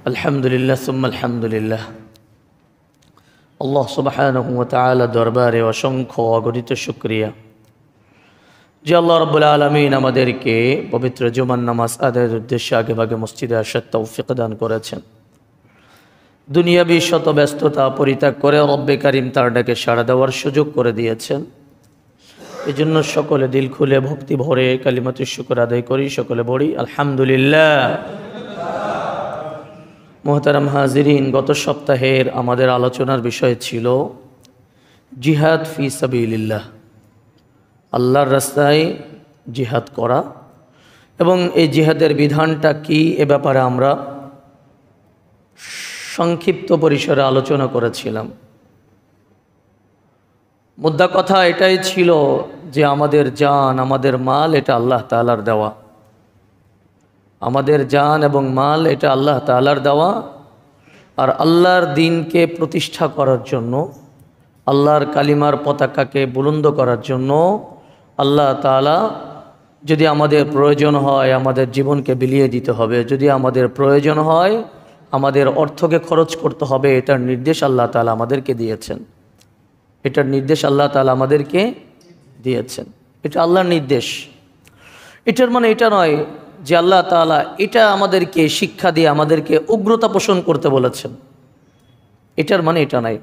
আলহামদুলিল্লাহ সুম্মা আলহামদুলিল্লাহ। আল্লাহ সুবহানাহু ওয়া তাআলা দরবারে অসংখ্য অগণিত শুকরিয়া যে আল্লাহ রাব্বুল আলামিন আমাদেরকে পবিত্র জুমার নামাজ আদায়ের উদ্দেশ্যে আগেভাগে মসজিদে আসার তৌফিক দান করেছেন। দুনিয়াবি শত ব্যস্ততা পরিত্যাগ করে রব্বে কারিম তার ডাকে সাড়া দেওয়ার সুযোগ করে দিয়েছেন। এই জন্য সকলে দিল খুলে ভক্তি ভরে কালিমাতুশ শুকর আদায় করি, সকলে বলি আলহামদুলিল্লাহ। মোহতারাম হাজিরিন, গত সপ্তাহের আমাদের আলোচনার বিষয় ছিল জিহাদ ফি সাবিলিল্লাহ, আল্লাহর রাস্তায় জিহাদ করা, এবং এই জিহাদের বিধানটা কি এ ব্যাপারে আমরা সংক্ষিপ্ত পরিসরে আলোচনা করেছিলাম। মুদ্রা কথা এটাই ছিল যে আমাদের জান, আমাদের মাল এটা আল্লাহ তাআলার দেওয়া। আমাদের জান এবং মাল এটা আল্লাহ তাআলার দেওয়া। আর আল্লাহর দ্বীনকে প্রতিষ্ঠা করার জন্য, আল্লাহর কালিমার পতাকাকে বুলন্দ করার জন্য আল্লাহ তাআলা যদি আমাদের প্রয়োজন হয় আমাদের জীবনকে বিলিয়ে দিতে হবে, যদি আমাদের প্রয়োজন হয় আমাদের অর্থকে খরচ করতে হবে, এটার নির্দেশ আল্লাহ তাআলা আমাদেরকে দিয়েছেন। এটার নির্দেশ আল্লাহ তাআলা আমাদেরকে দিয়েছেন। এটা আল্লাহর নির্দেশ। এটার মানে এটা নয় যে আল্লাহ তাআলা এটা আমাদেরকে শিক্ষা দিয়ে আমাদেরকে উগ্রতা পোষণ করতে বলেছেন। এটার মানে এটা নয়।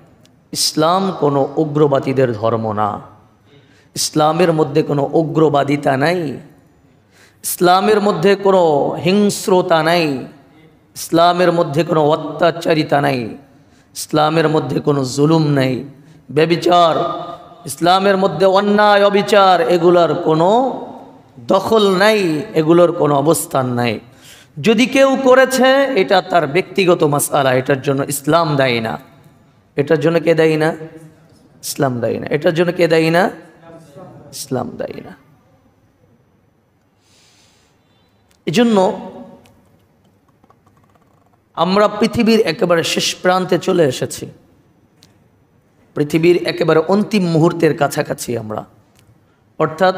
ইসলাম কোনো উগ্রবাদীদের ধর্ম না। ইসলামের মধ্যে কোনো উগ্রবাদিতা নাই, ইসলামের মধ্যে কোনো হিংস্রতা নাই, ইসলামের মধ্যে কোনো অত্যাচারিতা নাই, ইসলামের মধ্যে কোনো জুলুম নাই, ব্যভিচার, ইসলামের মধ্যে অন্যায় অবিচার, এগুলোর কোনো দখল নাই, এগুলোর কোনো অবস্থান নাই। যদি কেউ করেছে এটা তার ব্যক্তিগত মাসআলা, এটার জন্য ইসলাম দায়ী না। এটার জন্য কে দায়ী না? ইসলাম দায়ী না। এটার জন্য কে দায়ী না? ইসলাম দায়ী না। এজন্য আমরা পৃথিবীর একেবারে শেষ প্রান্তে চলে এসেছি। পৃথিবীর একেবারে অন্তিম মুহূর্তের কাছাকাছি আমরা, অর্থাৎ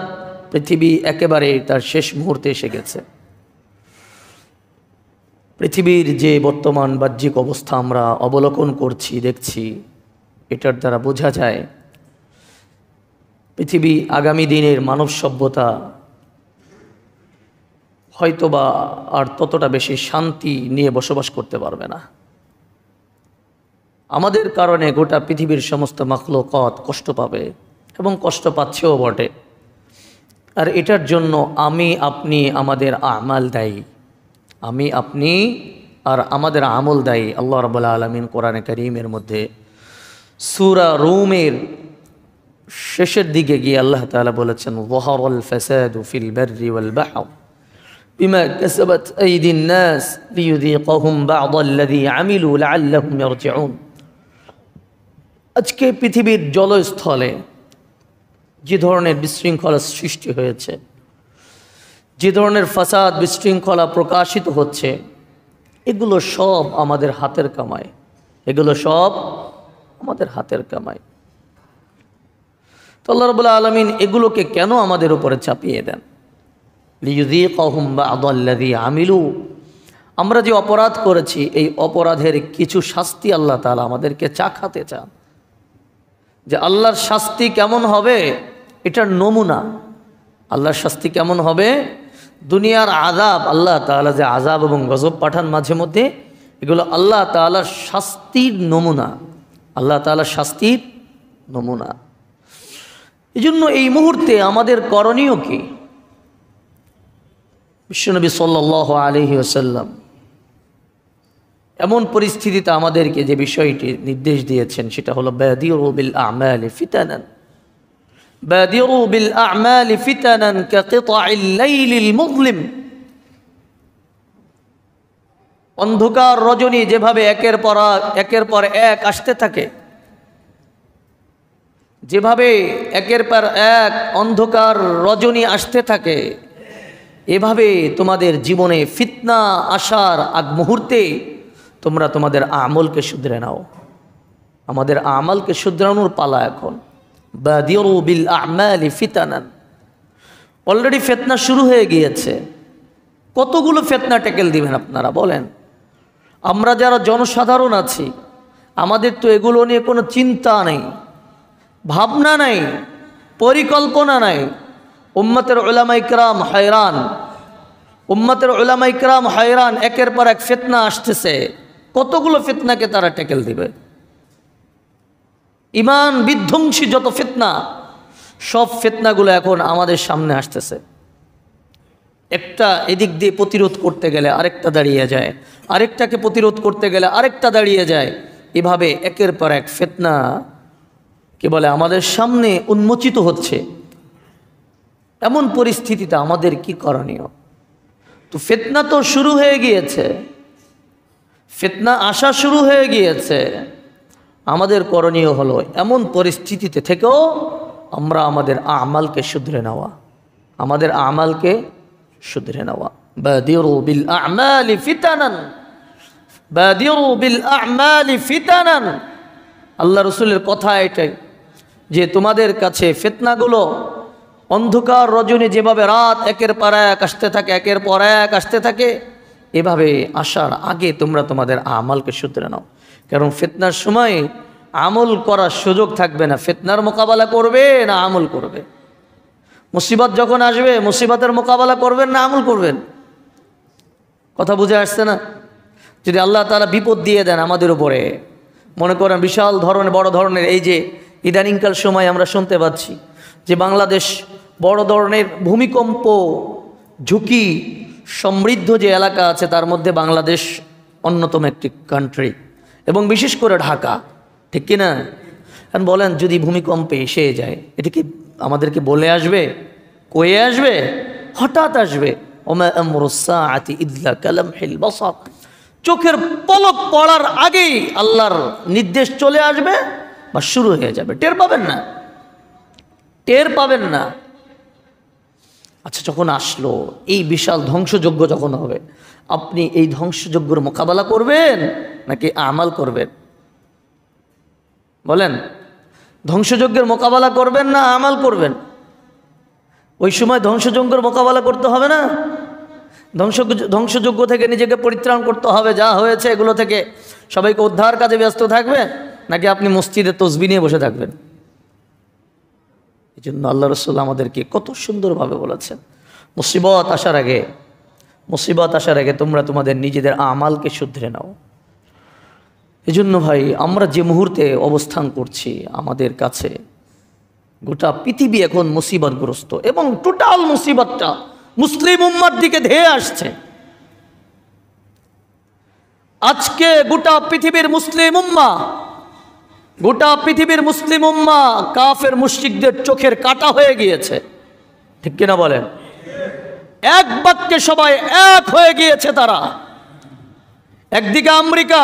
পৃথিবী একেবারে তার শেষ মুহূর্তে এসে গেছে। পৃথিবীর যে বর্তমান বাহ্যিক অবস্থা আমরা অবলোকন করছি, দেখছি, এটার দ্বারা বোঝা যায় পৃথিবী আগামী দিনের মানব সভ্যতা হয়তোবা আর ততটা বেশি শান্তি নিয়ে বসবাস করতে পারবে না। আমাদের কারণে গোটা পৃথিবীর সমস্ত মাখলুকাত কষ্ট পাবে এবং কষ্ট পাচ্ছেও বটে। আর এটার জন্য আমি আপনি আমাদের আমাল দায়ী। আমি আপনি আর আমাদের আমল দায়ী। আল্লাহ রাব্বুল আলামিন কোরআনে কারীমের মধ্যে সূরা রুমের শেষের দিকে গিয়ে আল্লাহ তাআলা বলেছেন, যাহারাল ফাসাদু ফিল বাররি ওয়াল বাহর বিমা কাসাবাত আইদিন নাস লিয়ুযীকাহুম বা'দাল্লাযী আমিলু লাআল্লাহুম ইয়ারজিউন। আজকে পৃথিবীর জলস্থলে যে ধরনের বিশৃঙ্খলা সৃষ্টি হয়েছে, যে ধরনের ফাসাদ বিশৃঙ্খলা প্রকাশিত হচ্ছে, এগুলো সব আমাদের হাতের কামাই। এগুলো সব আমাদের হাতের কামাই। তো আল্লাহ রাব্বুল আলামিন এগুলোকে কেন আমাদের উপরে চাপিয়ে দেন? লিয়ুযীকাহুম বা'দাল্লাযী আমিলু। আমরা যে অপরাধ করেছি এই অপরাধের কিছু শাস্তি আল্লাহ তাআলা আমাদেরকে চাখাতে চান। যে আল্লাহর শাস্তি কেমন হবে এটার নমুনা। আল্লাহর শাস্তি কেমন হবে? দুনিয়ার আযাব, আল্লাহ তাআলা যে আযাব এবং গজব পাঠান মাঝে মধ্যে, এগুলো আল্লাহ তাআলার শাস্তির নমুনা। আল্লাহ তাআলার শাস্তির নমুনা। এই জন্য এই মুহূর্তে আমাদের করণীয় কি? বিশ্বনবী সাল্লাল্লাহু আলাইহি ওয়াসাল্লাম এমন পরিস্থিতিতে আমাদেরকে যে বিষয়টি নির্দেশ দিয়েছেন সেটা হলো বাদিরু বিল আ'মালি ফিতানান, বাদিরু বিল আ'মালি ফিতানান কাকিতা'ইল লাইলিল মুযলিম। অন্ধকার রজনী যেভাবে একের পর এক আসতে থাকে, যেভাবে একের পর এক অন্ধকার রজনী আসতে থাকে, এভাবে তোমাদের জীবনে ফিতনা আসার আগ মুহূর্তে তোমরা তোমাদের আমলকে শুধরে নাও। আমাদের আমলকে শুধরানোর পালা এখন। বাদিরু বিল আ'মালি ফিতানান। অলরেডি ফিতনা শুরু হয়ে গিয়েছে। কতগুলো ফিতনা ট্যাকেল দিবেন আপনারা বলেন? আমরা যারা জনসাধারণ আছি আমাদের তো এগুলো নিয়ে কোনো চিন্তা নেই, ভাবনা নেই, পরিকল্পনা নাই। উম্মতের উলামা ইকরাম হায়রান, উম্মতের উলামা ইকরাম হায়রান। একের পর এক ফিতনা আসতেছে, কতগুলো ফিতনাকে তারা ট্যাকেল দিবে। ইমান বিধ্বংসী যত ফিতনা, সব ফিতনাগুলো এখন আমাদের সামনে আসতেছে। একটা এদিক দিয়ে প্রতিরোধ করতে গেলে আরেকটা দাঁড়িয়ে যায়, আরেকটাকে প্রতিরোধ করতে গেলে আরেকটা দাঁড়িয়ে যায়। এভাবে একের পর এক ফিতনা কে বলে আমাদের সামনে উন্মোচিত হচ্ছে। এমন পরিস্থিতিতে আমাদের কি করণীয়? তো ফিতনা তো শুরু হয়ে গিয়েছে, ফিতনা আসা শুরু হয়ে গিয়েছে। আমাদের করণীয় হলো এমন পরিস্থিতিতে থেকেও আমরা আমাদের আমালকে শুধরে নেওয়া, আমাদের আমালকে শুধরে নেওয়া। বাদিরু বিল আ'মালি ফিতানান, বাদিরু বিল আ'মালি ফিতানান। আল্লাহ রসুলের কথা এটাই যে তোমাদের কাছে ফিতনাগুলো অন্ধকার রজনী যেভাবে রাত একের পর এক আসতে থাকে, একের পর এক আসতে থাকে, এভাবে আসার আগে তোমরা তোমাদের আমালকে শুধরে নাও। কারণ ফিতনার সময় আমল করার সুযোগ থাকবে না। ফিতনার মোকাবেলা করবে না আমল করবে? মুসিবত যখন আসবে মুসিবতের মোকাবেলা করবেন না আমল করবেন? কথা বুঝে আসছে না? যদি আল্লাহ তাআলা বিপদ দিয়ে দেন আমাদের উপরে, মনে করেন বিশাল ধরনের বড় ধরনের, এই যে ইদানিংকাল সময় আমরা শুনতে পাচ্ছি যে বাংলাদেশ বড় ধরনের ভূমিকম্প ঝুঁকি সমৃদ্ধ যে এলাকা আছে তার মধ্যে বাংলাদেশ অন্যতম একটি কান্ট্রি, এবং বিশেষ করে ঢাকা, ঠিক কিনা? কারণ বলেন যদি ভূমিকম্পে এসে যায়, এটা কি আমাদেরকে বলে আসবে, কয়ে আসবে? হঠাৎ আসবে। ওমা আমরুস সাআতি ইল্লা কালামহিল বাসার, চোখের পলক পড়ার আগেই আল্লাহর নির্দেশ চলে আসবে বা শুরু হয়ে যাবে, টের পাবেন না, টের পাবেন না। আচ্ছা, যখন আসলো এই বিশাল ধ্বংসযজ্ঞ যখন হবে, আপনি এই ধ্বংসযজ্ঞের মোকাবেলা করবেন নাকি আমাল করবেন? বলেন, ধ্বংসযজ্ঞের মোকাবেলা করবেন না আমাল করবেন? ওই সময় ধ্বংসযজ্ঞের মোকাবেলা করতে হবে না? ধ্বংসযজ্ঞ থেকে নিজেকে পরিত্রাণ করতে হবে, যা হয়েছে এগুলো থেকে সবাইকে উদ্ধার কাজে ব্যস্ত থাকবেন, নাকি আপনি মসজিদে তসবিহ নিয়ে বসে থাকবেন? এই জন্য আল্লাহ রসুল আমাদেরকে কত সুন্দরভাবে বলেছেন, মুসিবত আসার আগে, মুসিবত আসার আগে তোমরা তোমাদের নিজেদের আমালকে শুধরে নাও। এই জন্য ভাই, আমরা যে মুহূর্তে অবস্থান করছি, আমাদের কাছে গোটা পৃথিবী এখন মুসিবতগ্রস্ত, এবং টোটাল মুসিবতটা মুসলিম উম্মার দিকে ধেয়ে আসছে। আজকে গোটা পৃথিবীর মুসলিম উম্মাহ, গোটা পৃথিবীর মুসলিম উম্মাহ কাফের মুশরিকদের চোখের কাঁটা হয়ে গিয়েছে, ঠিক কিনা বলেন? এক বাক্যে সবাই এক হয়ে গিয়েছে তারা। একদিকে আমেরিকা,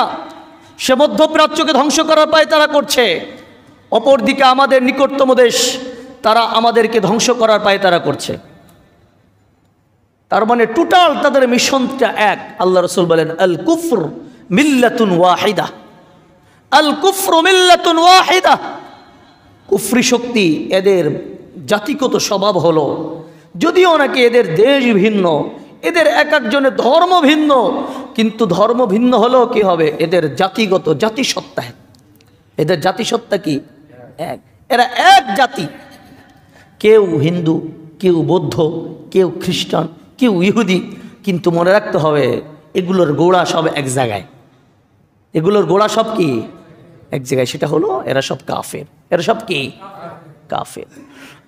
সে মধ্যপ্রাচ্যকে ধ্বংস করার পায় তারা করছে, অপরদিকে আমাদের নিকটতম দেশ, তারা আমাদেরকে ধ্বংস করার পায় তারা করছে। তার মানে টোটাল তাদের মিশনটা এক। আল্লাহ রসুল বলেন, আল কুফর মিল্লাতুন ওয়াহিদা, আল কুফর মিল্লাতুন ওয়াহিদা। কুফরি শক্তি এদের জাতিগত স্বভাব হলো, যদিও নাকি এদের দেশ ভিন্ন, এদের এক একজনের ধর্ম ভিন্ন, কিন্তু ধর্ম ভিন্ন হলেও কি হবে, এদের জাতিগত জাতিসত্তা, এদের জাতিসত্তা কি এক, এরা এক জাতি। কেউ হিন্দু, কেউ বৌদ্ধ, কেউ খ্রিস্টান, কেউ ইহুদি, কিন্তু মনে রাখতে হবে এগুলোর গোড়া সব এক জায়গায়, এগুলোর গোড়া সব কি এক জায়গায়, সেটা হলো এরা সব কাফের, এরা সব কি কাফের।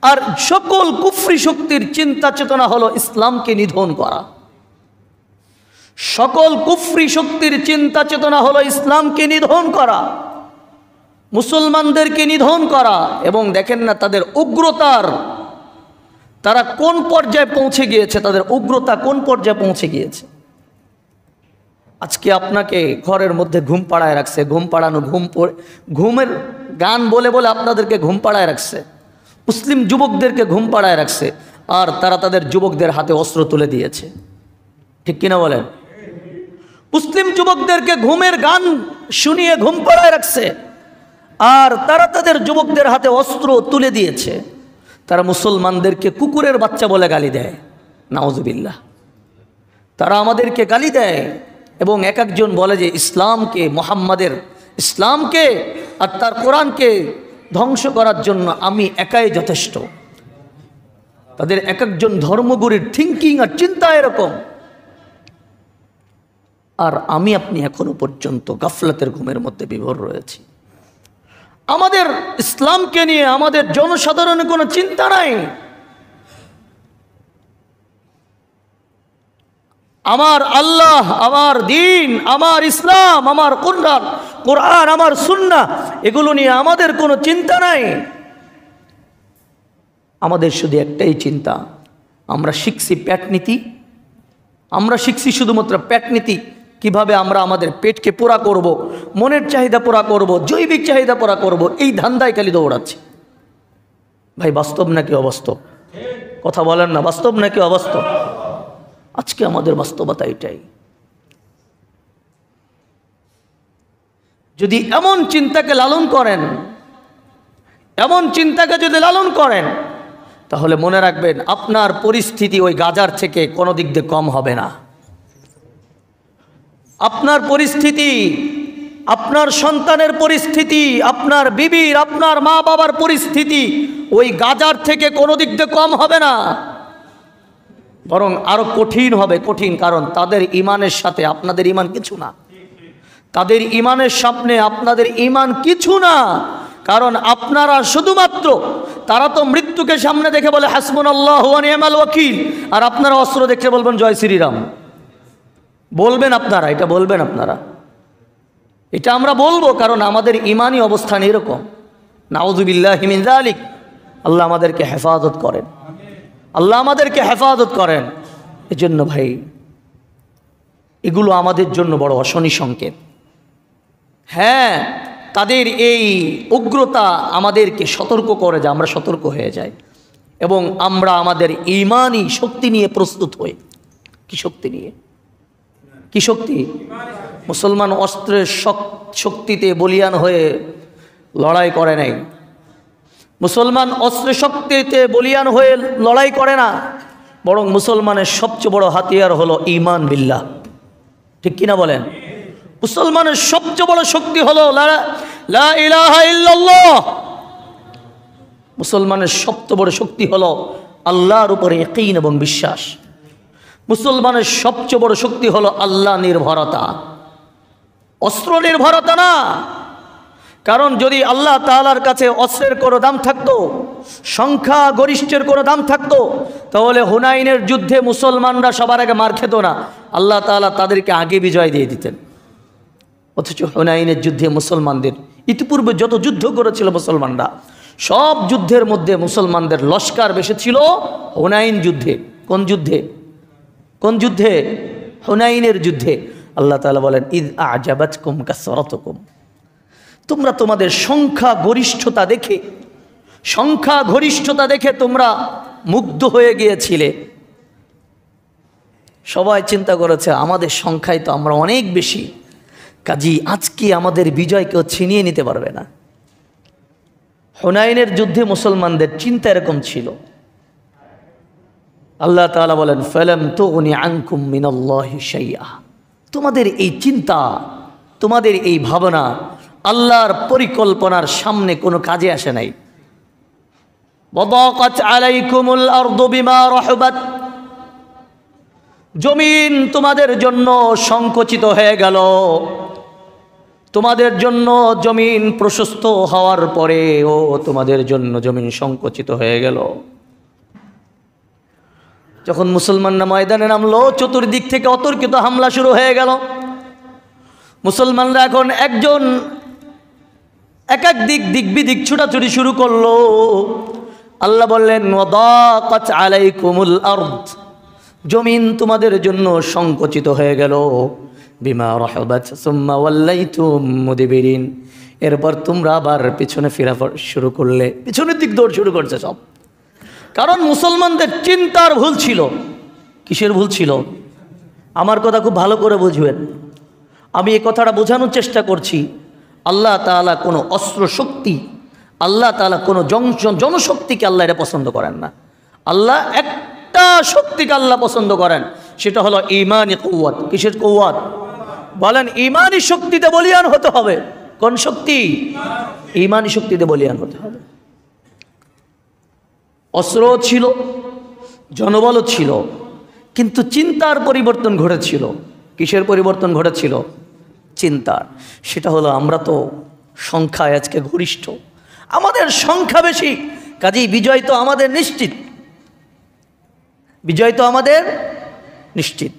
আর সকল কুফরি শক্তির চিন্তা চেতনা হলো ইসলামকে নিধন করা, সকল কুফরি শক্তির চিন্তা চেতনা হলো ইসলামকে নিধন করা, মুসলমানদেরকে নিধন করা। এবং দেখেন না তাদের উগ্রতার, তারা কোন পর্যায়ে পৌঁছে গিয়েছে, তাদের উগ্রতা কোন পর্যায়ে পৌঁছে গিয়েছে। আজকে আপনাকে ঘরের মধ্যে ঘুম পাড়ায় রাখছে, ঘুম পাড়ানো, ঘুমের গান বলে বলে আপনাদেরকে ঘুম পাড়ায় রাখছে, মুসলিম যুবকদেরকে ঘুম পাড়ায় রাখছে, আর তারা তাদের যুবকদের হাতে অস্ত্র তুলে দিয়েছে, ঠিক কিনা বলেন? মুসলিম যুবকদেরকে ঘুমের গান শুনিয়ে ঘুম পাড়ায় রাখছে, আর তারা তাদের যুবকদের হাতে অস্ত্র তুলে দিয়েছে। তারা মুসলমানদেরকে কুকুরের বাচ্চা বলে গালি দেয়, নাউজুবিল্লাহ। তারা আমাদেরকে গালি দেয়, এবং এক একজন বলে যে ইসলামকে, মুহাম্মাদের ইসলামকে আর তার কোরআনকে ধ্বংস করার জন্য আমি একাই যথেষ্ট। তাদের এক একজন ধর্মগুরুর থিঙ্কিং আর চিন্তা এরকম। আর আমি আপনি এখনো পর্যন্ত গাফলাতের ঘুমের মধ্যে বিভোর রয়েছি। আমাদের ইসলামকে নিয়ে আমাদের জনসাধারণের কোনো চিন্তা নাই। আমার আল্লাহ, আমার দিন, আমার ইসলাম, আমার কোরআন, আমার সুন্নাহ, এগুলো নিয়ে আমাদের কোনো চিন্তা নাই। আমাদের শুধু একটাই চিন্তা, আমরা শিখছি পেটনীতি, আমরা শিখছি শুধুমাত্র পেটনীতি। কিভাবে আমরা আমাদের পেটকে পুরা করব, মনের চাহিদা পুরা করব, জৈবিক চাহিদা পুরা করব, এই ধান্দায় খালি দৌড়াচ্ছি। ভাই বাস্তব নাকি অবাস্তব? কথা বলেন না, বাস্তব নাকি অবাস্তব? আজকে আমাদের বাস্তবতা এটাই। যদি এমন চিন্তাকে লালন করেন, এমন চিন্তাকে যদি লালন করেন, তাহলে মনে রাখবেন আপনার পরিস্থিতি ওই গাজার থেকে কোনো দিক দিয়ে কম হবে না। আপনার পরিস্থিতি, আপনার সন্তানের পরিস্থিতি, আপনার বিবির, আপনার মা বাবার পরিস্থিতি ওই গাজার থেকে কোনো দিক দিয়ে কম হবে না, বরং আরো কঠিন হবে। কঠিন কারণ তাদের ইমানের সাথে আপনাদের ইমান কিছু না। তাদের ইমানের সামনে আপনাদের ইমান কিছু না। কারণ আপনারা শুধুমাত্র, তারা তো মৃত্যুকে সামনে দেখে বলে হাসবুনাল্লাহু ওয়া নি'মাল ওয়াকিল, আর আপনারা অস্ত্র দেখে বলবেন জয় শ্রীরাম। বলবেন আপনারা, এটা বলবেন আপনারা, এটা আমরা বলবো, কারণ আমাদের ইমানি অবস্থান এরকম। নাউযুবিল্লাহি মিন যালিক। আল্লাহ আমাদেরকে হেফাজত করেন, আল্লাহ আমাদেরকে হেফাজত করেন। এজন্য ভাই এগুলো আমাদের জন্য বড় অশনি সংকেত। হ্যাঁ, তাদের এই উগ্রতা আমাদেরকে সতর্ক করে যে আমরা সতর্ক হয়ে যাই এবং আমরা আমাদের ঈমানি শক্তি নিয়ে প্রস্তুত হই। কি শক্তি নিয়ে? কি শক্তি? মুসলমান অস্ত্রের শক্তিতে বলিয়ান হয়ে লড়াই করে নাই। মুসলমান অস্ত্রের শক্তিতে বলিয়ান হয়ে লড়াই করে না, বরং মুসলমানের সবচেয়ে বড় হাতিয়ার হলো ঈমান বিল্লাহ। ঠিক কিনা বলেন? মুসলমানের সবচেয়ে বড় শক্তি হলো লা ইলাহা ইল্লাল্লাহ। মুসলমানের সবচেয়ে বড় শক্তি হলো আল্লাহর উপরে ইয়াকিন এবং বিশ্বাস। মুসলমানের সবচেয়ে বড় শক্তি হলো আল্লাহ নির্ভরতা, অস্ত্র নির্ভরতা না। কারণ যদি আল্লাহ তাআলার কাছে অস্ত্রের কোনো দাম থাকতো, সংখ্যা গরিষ্ঠের কোনো দাম থাকতো, তাহলে হুনাইনের যুদ্ধে মুসলমানরা সবার আগে মার খেত না, আল্লাহ তাআলা তাদেরকে আগে বিজয় দিয়ে দিতেন। অথচ হুনাইনের যুদ্ধে মুসলমানদের, ইতিপূর্বে যত যুদ্ধ করেছিল মুসলমানরা, সব যুদ্ধের মধ্যে মুসলমানদের লস্কার বেশি ছিল হুনাইন যুদ্ধে। কোন যুদ্ধে? কোন যুদ্ধে? হুনাইনের যুদ্ধে। আল্লাহ তাআলা বলেন ইয আ'জাবাতকুম কাসরাতুকুম, তোমরা তোমাদের সংখ্যা গরিষ্ঠতা দেখে তোমরা মুগ্ধ হয়ে গিয়েছিলে। সবাই চিন্তা করেছে আমাদের সংখ্যায় তো আমরা অনেক বেশি, কাজী আজকে আমাদের বিজয় কেউ ছিনিয়ে নিতে পারবে না। হুনাইনের যুদ্ধে মুসলমানদের চিন্তা এরকম ছিল। আল্লাহ তাআলা বলেন ফালাম তুগনি আনকুম মিনাল্লাহি শাইআ, তোমাদের এই চিন্তা, তোমাদের এই ভাবনা আল্লাহর পরিকল্পনার সামনে কোনো কাজে আসে নাই। ওয়াদাকাত আলাইকুমুল আরদু বিমা রাহবাত, জমিন তোমাদের জন্য সংকুচিত হয়ে গেল। তোমাদের জন্য জমিন প্রশস্ত হওয়ার পরেও তোমাদের জন্য জমিন সংকুচিত হয়ে গেল। যখন মুসলমানরা ময়দানে নামলো, চতুর্দিক থেকে অতর্কিত হামলা শুরু হয়ে গেল। মুসলমানরা এখন এক দিক বিদিক ছুটাছুটি শুরু করলো। আল্লাহ বললেন ওয়াদাকাত আলাইকুমুল আরদ, জমিন তোমাদের জন্য সংকুচিত হয়ে গেল। বিমা রাহবাত সুম্মা ওয়াল্লাইতুম মুদবিরিন, এরপর তোমরা আবার পিছনে ফেরা শুরু করলে, পিছনের দিক দৌড় শুরু করছে সব। কারণ মুসলমানদের চিন্তার ভুল ছিল। কিসের ভুল ছিল? আমার কথা খুব ভালো করে বুঝবেন। আমি এই কথাটা বোঝানোর চেষ্টা করছি। আল্লাহ তাআলা কোনো অস্ত্র শক্তি, আল্লাহ তাআলা কোনো জনশক্তিকে আল্লাহ এটা পছন্দ করেন না। আল্লাহ একটা শক্তিকে আল্লাহ পছন্দ করেন, সেটা হলো ঈমানি কুওয়াত। কিসের কুওয়াত? বলেন ইমানি শক্তিতে বলিয়ান হতে হবে। কোন শক্তি? ইমানি শক্তিতে বলিয়ান হতে হবে। অস্ত্র ছিল, জনবলও ছিল, কিন্তু চিন্তার পরিবর্তন ঘটেছিল। কিসের পরিবর্তন ঘটেছিল? চিন্তার। সেটা হলো আমরা তো সংখ্যায় আজকে গরিষ্ঠ, আমাদের সংখ্যা বেশি, কাজেই বিজয় তো আমাদের নিশ্চিত, বিজয় তো আমাদের নিশ্চিত।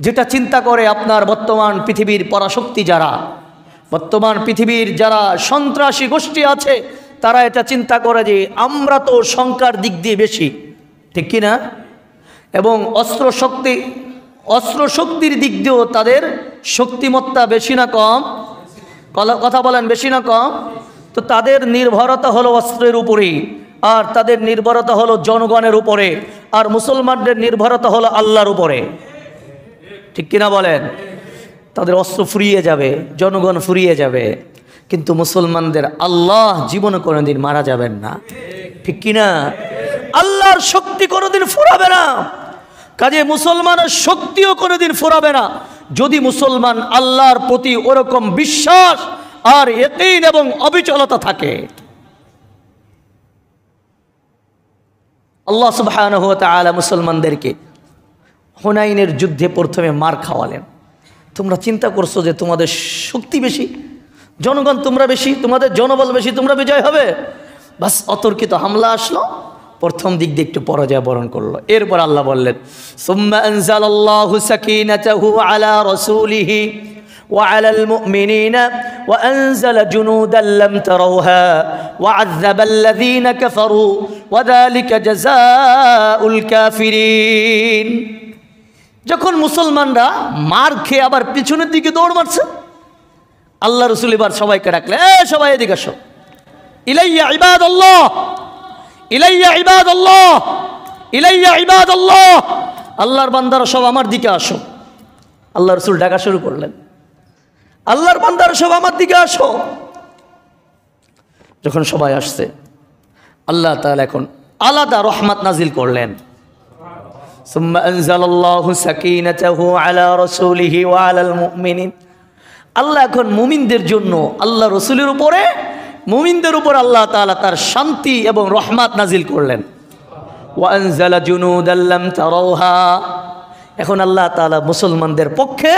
যেটা চিন্তা করে আপনার বর্তমান পৃথিবীর পরাশক্তি যারা, বর্তমান পৃথিবীর যারা সন্ত্রাসী গোষ্ঠী আছে, তারা এটা চিন্তা করে যে আমরা তো সংখ্যার দিক দিয়ে বেশি, ঠিক কি না? এবং অস্ত্র শক্তির দিক দিয়েও তাদের শক্তিমত্তা বেশি না কম? কথা বলেন, বেশি না কম? তো তাদের নির্ভরতা হলো অস্ত্রের উপরেই, আর তাদের নির্ভরতা হলো জনগণের উপরে, আর মুসলমানদের নির্ভরতা হলো আল্লাহর উপরে, ঠিক কিনা বলেন? তাদের অস্ত্র ফুরিয়ে যাবে, জনগণ ফুরিয়ে যাবে, কিন্তু মুসলমানদের আল্লাহ জীবনে কোনোদিন মারা যাবেন না, ঠিক কিনা? আল্লাহর শক্তি কোনোদিন ফুরাবে না, কাজে মুসলমানের শক্তিও কোনোদিন ফুরাবে না যদি মুসলমান আল্লাহর প্রতি ওরকম বিশ্বাস আর ইয়াকিন এবং অবিচলতা থাকে। আল্লাহ সুবহানাহু ওয়া তাআলা মুসলমানদেরকে হুনাইনের যুদ্ধে প্রথমে মার খাওয়ালেন। তোমরা চিন্তা করছো যে তোমাদের শক্তি বেশি, জনগণ তোমরা বেশি, তোমাদের জনবল বেশি, তোমরা বিজয় হবে, বাস অতর্কিত হামলা আসলো, প্রথম দিক দিয়ে একটু পরাজয় বরণ করলো। এরপর আল্লাহ বললেন সুম্মা আনজালাল্লাহু সাকিনাতাহু আলা রাসূলিহি ওয়া আলাল মুমিনিনা ওয়া আনজালা জুনুদান লাম তারাউহা ওয়া আযাবাল্লাযীনা কাফারু ওয়া যালিকা জাযাউল কাফিরিন। যখন মুসলমানরা মার খেয়ে আবার পিছনের দিকে দৌড় মারছে, আল্লাহ রাসূল এবার সবাইকে ডাকলেন, সবাই এদিকে আসো, ইলাইয়া ইবাদাল্লাহ, ইলাইয়া ইবাদাল্লাহ, ইলাইয়া ইবাদাল্লাহ, আল্লাহর বান্দারা সব আমার দিকে আসো। আল্লাহ রাসূল ডাকা শুরু করলেন, আল্লাহর বান্দারা সব আমার দিকে আসো। যখন সবাই আসছে, আল্লাহ তাআলা এখন আলাদা রহমত নাজিল করলেন। সুম্মা আনজালাল্লাহু সাকিনাতাহু আলা রাসূলিহি ওয়া আলাল মুমিনিন। আল্লাহ এখন মুমিনদের জন্য, আল্লাহ রাসূলের উপরে, মুমিনদের উপর আল্লাহ তাআলা তার শান্তি এবং রহমত নাজিল করলেন। ওয়া আনজালা জুনুদান লাম তারাউহা। এখন আল্লাহ তাআলা মুসলমানদের পক্ষে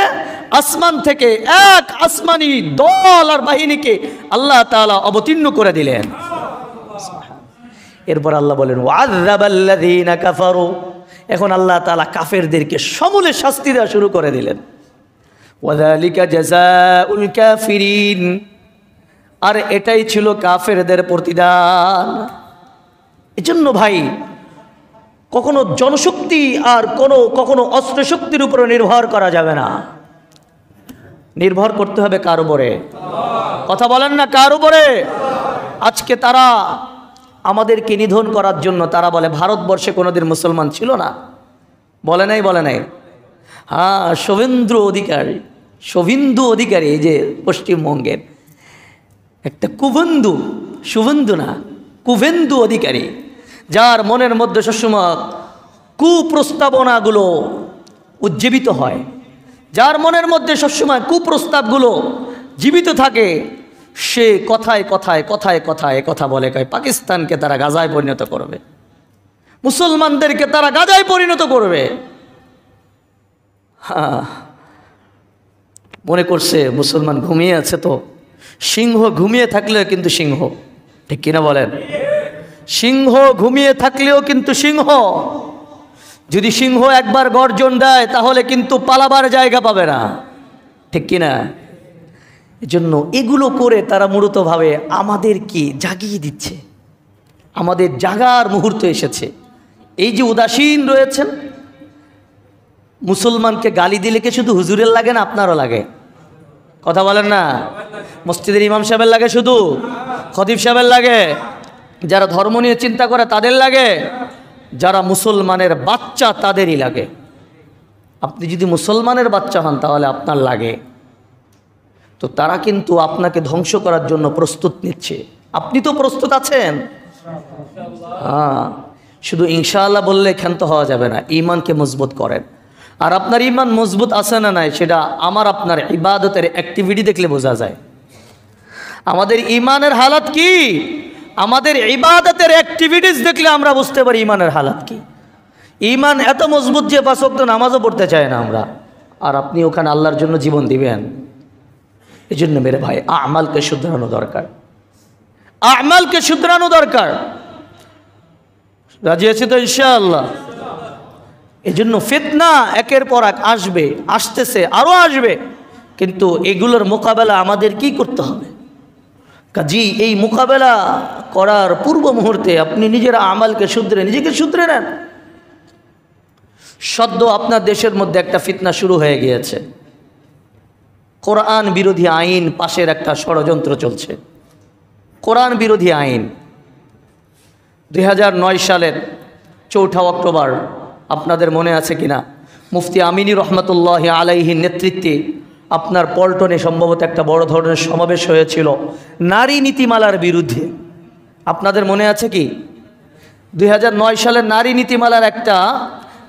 আসমান থেকে এক আসমানি দল আর বাহিনীকে আল্লাহ তাআলা অবতীর্ণ করে দিলেন। এরপর আল্লাহ বলেন ওয়াযাবাল্লাযীনা কাফারু। এখন আল্লাহ তাআলা কাফেরদেরকে সমূলে শাস্তি দেওয়া শুরু করে দিলেন। ওয়াযালিকা জাযাউল কাফিরিন। আর এটাই ছিল কাফেরদের প্রতিদান। এজন্য ভাই, কখনো জনশক্তি আর কখনো অস্ত্রশক্তির উপরে নির্ভর করা যাবে না, নির্ভর করতে হবে কার উপরে? কথা বলেন না, কার উপরে? আজকে তারা আমাদেরকে নিধন করার জন্য তারা বলে ভারতবর্ষে কোনোদিন মুসলমান ছিল না, বলে নাই? বলে নাই? হ্যাঁ, শুভেন্দু অধিকারী, এই যে পশ্চিমবঙ্গের একটা কুভেন্দু অধিকারী, যার মনের মধ্যে সবসময় কুপ্রস্তাবনাগুলো উজ্জীবিত হয়, যার মনের মধ্যে সবসময় কুপ্রস্তাবগুলো জীবিত থাকে, সে কথায় কথায় কথায় কথায় কথা বলে কয় পাকিস্তানকে তারা গাজায় পরিণত করবে, মুসলমানদেরকে তারা গাজায় পরিণত করবে। হ্যাঁ, মনে করছে মুসলমান ঘুমিয়ে আছে, তো সিংহ ঘুমিয়ে থাকলেও কিন্তু সিংহ, ঠিক কিনা বলেন? সিংহ ঘুমিয়ে থাকলেও কিন্তু সিংহ, যদি সিংহ একবার গর্জন দেয় তাহলে কিন্তু পালাবার জায়গা পাবে না, ঠিক কিনা? এজন্য এগুলো করে তারা মূলতভাবে আমাদেরকে জাগিয়ে দিচ্ছে, আমাদের জাগার মুহূর্ত এসেছে। এই যে উদাসীন রয়েছেন, মুসলমানকে গালি দিলে কি শুধু হুজুরের লাগে না, আপনারও লাগে? কথা বলেন না? মসজিদের ইমাম সাহেবের লাগে, শুধু খতিব সাহেবের লাগে, যারা ধর্ম নিয়ে চিন্তা করে তাদের লাগে, যারা মুসলমানের বাচ্চা তাদেরই লাগে। আপনি যদি মুসলমানের বাচ্চা হন তাহলে আপনার লাগে। তো তারা কিন্তু আপনাকে ধ্বংস করার জন্য প্রস্তুত নিচ্ছে। আপনি তো প্রস্তুত আছেন? হ্যাঁ, শুধু ইনশাআল্লাহ বললে ক্ষান্ত হওয়া যাবে না, ঈমানকে মজবুত করেন। আর আপনার ইমান মজবুত আছে না নাই সেটা আমার আপনার ইবাদতের অ্যাক্টিভিটি দেখলে বোঝা যায়। আমাদের ইমানের হালাত কি, আমাদের ইবাদতের অ্যাক্টিভিটিস দেখলে আমরা বুঝতে পারি ইমানের হালাত কি। ইমান এত মজবুত যে 5 ওয়াক্ত নামাজও পড়তে চায় না আমরা, আর আপনি ওখানে আল্লাহর জন্য জীবন দিবেন। এই জন্য মেরে ভাই আমালকে শুধরানো দরকার, আমালকে শুধরানো দরকার। রাজি আছি তো ইনশাআল্লাহ? এই জন্য ফিতনা একের পর এক আসবে, আসতেছে, আরও আসবে, কিন্তু এগুলোর মোকাবেলা আমাদের কি করতে হবে? কাজী এই মোকাবেলা করার পূর্ব মুহূর্তে আপনি নিজের আমালকে শুধরে নিজেকে শুধরে নেন। সদ্য আপনার দেশের মধ্যে একটা ফিতনা শুরু হয়ে গিয়েছে, কোরআন বিরোধী আইন পাশের একটা ষড়যন্ত্র চলছে। কোরআন বিরোধী আইন 2009 সালের 4 অক্টোবর, আপনাদের মনে আছে কিনা, মুফতি আমিনী রহমতুল্লাহ আলাইহির নেতৃত্বে আপনার পল্টনে সম্ভবত একটা বড় ধরনের সমাবেশ হয়েছিল নারী নীতিমালার বিরুদ্ধে। আপনাদের মনে আছে কি? 2009 সালের নারী নীতিমালার একটা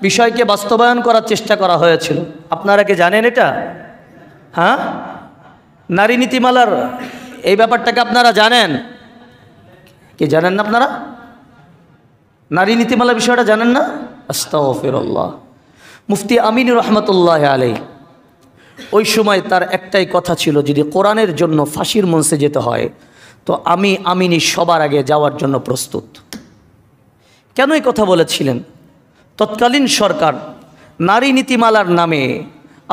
বিষয়কে বাস্তবায়ন করার চেষ্টা করা হয়েছিল। আপনারা কি জানেন এটা? হ্যাঁ, নারী নীতিমালার এই ব্যাপারটাকে আপনারা জানেন কি? জানেন না আপনারা? নারী নীতিমালার বিষয়টা জানেন না? আস্তাগফিরুল্লাহ। মুফতি আমিনী রহমতুল্লাহ আলাইহি ওই সময় তার একটাই কথা ছিল, যদি কোরআনের জন্য ফাঁসির মঞ্চে যেতে হয় তো আমি আমিনী সবার আগে যাওয়ার জন্য প্রস্তুত। কেন এই কথা বলেছিলেন? তৎকালীন সরকার নারী নীতিমালার নামে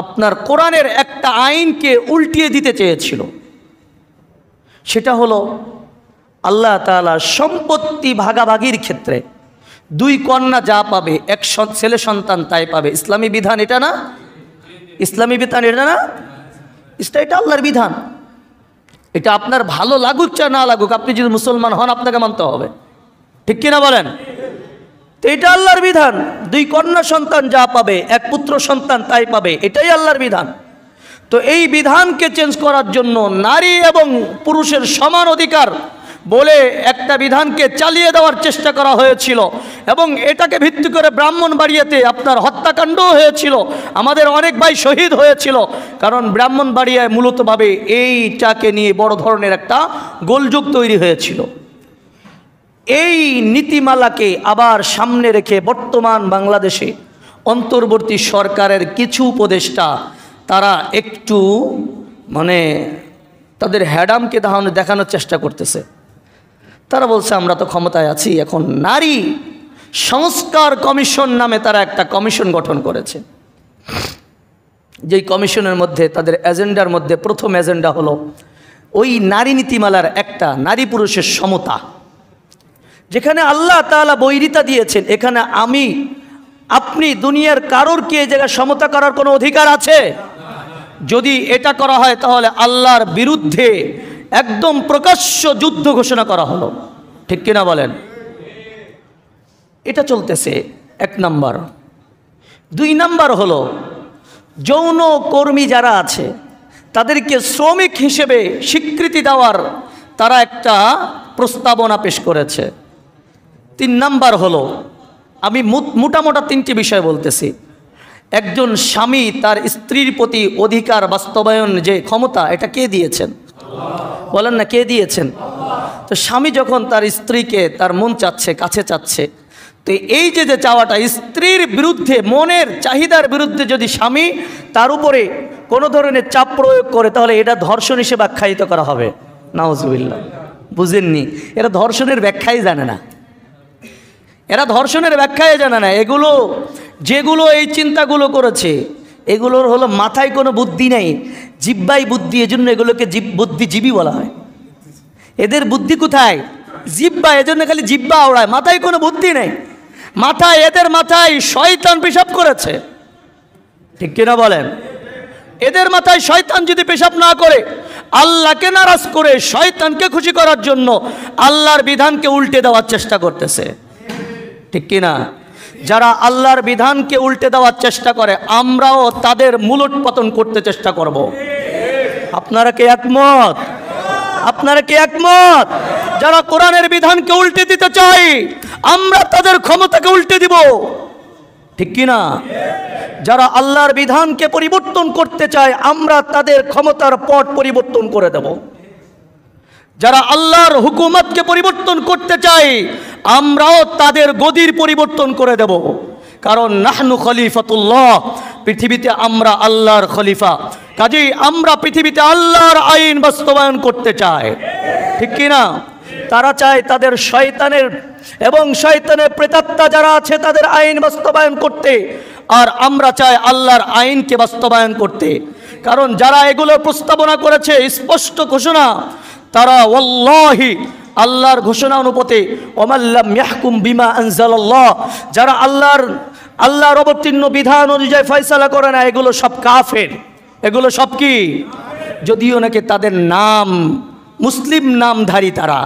আপনার কোরআনের একটা আইনকে উল্টিয়ে দিতে চেয়েছিল। সেটা হলো আল্লাহ তাআলা সম্পত্তি ভাগাভাগির ক্ষেত্রে 2 কন্যা যা পাবে, 1 ছেলে সন্তান তাই পাবে। ইসলামী বিধান এটা না? ইসলামী বিধান এটা না? এটা আল্লাহর বিধান। এটা আপনার ভালো লাগুক চা না লাগুক, আপনি যদি মুসলমান হন আপনাকে মানতে হবে, ঠিক কিনা বলেন? তো এটা আল্লাহর বিধান। 2 কন্যা সন্তান যা পাবে, 1 পুত্র সন্তান তাই পাবে, এটাই আল্লাহর বিধান। তো এই বিধানকে চেঞ্জ করার জন্য নারী এবং পুরুষের সমান অধিকার বলে একটা বিধানকে চালিয়ে দেওয়ার চেষ্টা করা হয়েছিল, এবং এটাকে ভিত্তি করে ব্রাহ্মণবাড়িয়াতে আপনার হত্যাকাণ্ডও হয়েছিল। আমাদের অনেক ভাই শহীদ হয়েছিল, কারণ ব্রাহ্মণবাড়িয়ায় মূলতভাবে এইটাকে নিয়ে বড় ধরনের একটা গোলযোগ তৈরি হয়েছিল। এই নীতিমালাকে আবার সামনে রেখে বর্তমান বাংলাদেশে অন্তর্বর্তী সরকারের কিছু উপদেষ্টা তারা একটু তাদের হ্যাডামকে দেখানোর চেষ্টা করতেছে। তারা বলছে আমরা তো ক্ষমতায় আছি, এখন নারী সংস্কার কমিশন নামে তারা একটা কমিশন গঠন করেছে। যেই কমিশনের মধ্যে তাদের এজেন্ডার মধ্যে প্রথম এজেন্ডা হলো ওই নারী নীতিমালার একটা নারী পুরুষের সমতা। যেখানে আল্লাহ তাআলা বৈরিতা দিয়েছেন, এখানে আপনি দুনিয়ার কারোর কি এই জায়গায় সমতা করার কোনো অধিকার আছে? যদি এটা করা হয় তাহলে আল্লাহর বিরুদ্ধে একদম প্রকাশ্য যুদ্ধ ঘোষণা করা হলো, ঠিক কিনা বলেন? এটা চলতেছে 1 নাম্বার। 2 নাম্বার হলো যৌন কর্মী যারা আছে তাদেরকে শ্রমিক হিসেবে স্বীকৃতি দেওয়ার তারা একটা প্রস্তাবনা পেশ করেছে। 3 নাম্বার হলো, আমি মোটামোটা 3টি বিষয় বলতেছি। একজন স্বামী তার স্ত্রীর প্রতি অধিকার বাস্তবায়ন যে ক্ষমতা, এটা কে দিয়েছেন? বলেন না, কে দিয়েছেন? তো স্বামী যখন তার স্ত্রীকে তার মন চাচ্ছে, কাছে চাচ্ছে, তো এই যে চাওয়াটা স্ত্রীর বিরুদ্ধে, মনের চাহিদার বিরুদ্ধে যদি স্বামী তার উপরে কোনো ধরনের চাপ প্রয়োগ করে, তাহলে এটা ধর্ষণ হিসেবে আখ্যায়িত করা হবে। নাউজুবিল্লাহ। বুঝেননি? এরা ধর্ষণের ব্যাখ্যাই জানে না, এরা ধর্ষণের ব্যাখ্যাই জানে না। যেগুলো এই চিন্তাগুলো করেছে, এগুলোর হলো মাথায় কোনো বুদ্ধি নেই, জিব্বাই বুদ্ধি। এজন্য এগুলোকে বুদ্ধিজীবী বলা হয়। এদের বুদ্ধি কোথায়? জিব্বা। এজন্য খালি জিব্বা ওড়ায়, মাথায় কোনো বুদ্ধি নেই। এদের মাথায় শয়তান পেশাব করেছে, ঠিক কিনা বলেন? এদের মাথায় শয়তান যদি পেশাব না করে, আল্লাহকে নারাজ করে শয়তানকে খুশি করার জন্য আল্লাহর বিধানকে উল্টে দেওয়ার চেষ্টা করতেছে, ঠিক কিনা? যারা আল্লাহর বিধানকে উল্টে দেওয়ার চেষ্টা করে, আমরাও তাদের মূলোৎপাটন করতে চেষ্টা করব। আপনারা কি একমত? আপনারা কি একমত? যারা কোরআনের বিধানকে উল্টে দিতে চায়, আমরা তাদের ক্ষমতাকে উল্টে দিব, ঠিক কিনা? যারা আল্লাহর বিধানকে পরিবর্তন করতে চায় আমরা তাদের ক্ষমতার পট পরিবর্তন করে দেব। যারা আল্লাহর হুকুমতকে পরিবর্তন করতে চায় আমরাও তাদের গদির পরিবর্তন করে দেব। কারণ নাহনু খলিফাতুল্লাহ, পৃথিবীতে আমরা আল্লাহর খলিফা, কাজেই আমরা পৃথিবীতে আল্লাহর আইন বাস্তবায়ন করতে চাই, ঠিক কি না? তারা চায় তাদের শয়তানের এবং শয়তানের প্রেতাত্মা যারা আছে তাদের আইন বাস্তবায়ন করতে, আর আমরা চাই আল্লাহর আইনকে বাস্তবায়ন করতে। কারণ যারা এগুলো প্রস্তাবনা করেছে স্পষ্ট ঘোষণা, তারা ওয়াল্লাহি আল্লাহর ঘোষণা অনুপাতে ওমাল্লাম ইয়াহকুম বিমা আনজালাল্লাহ, যারা আল্লাহর অবতীর্ণ বিধান অনুযায়ী ফয়সালা করে না, এগুলো সব কাফের। এগুলো সব কি? যদিও নাকি তাদের নাম মুসলিম নামধারী তারা,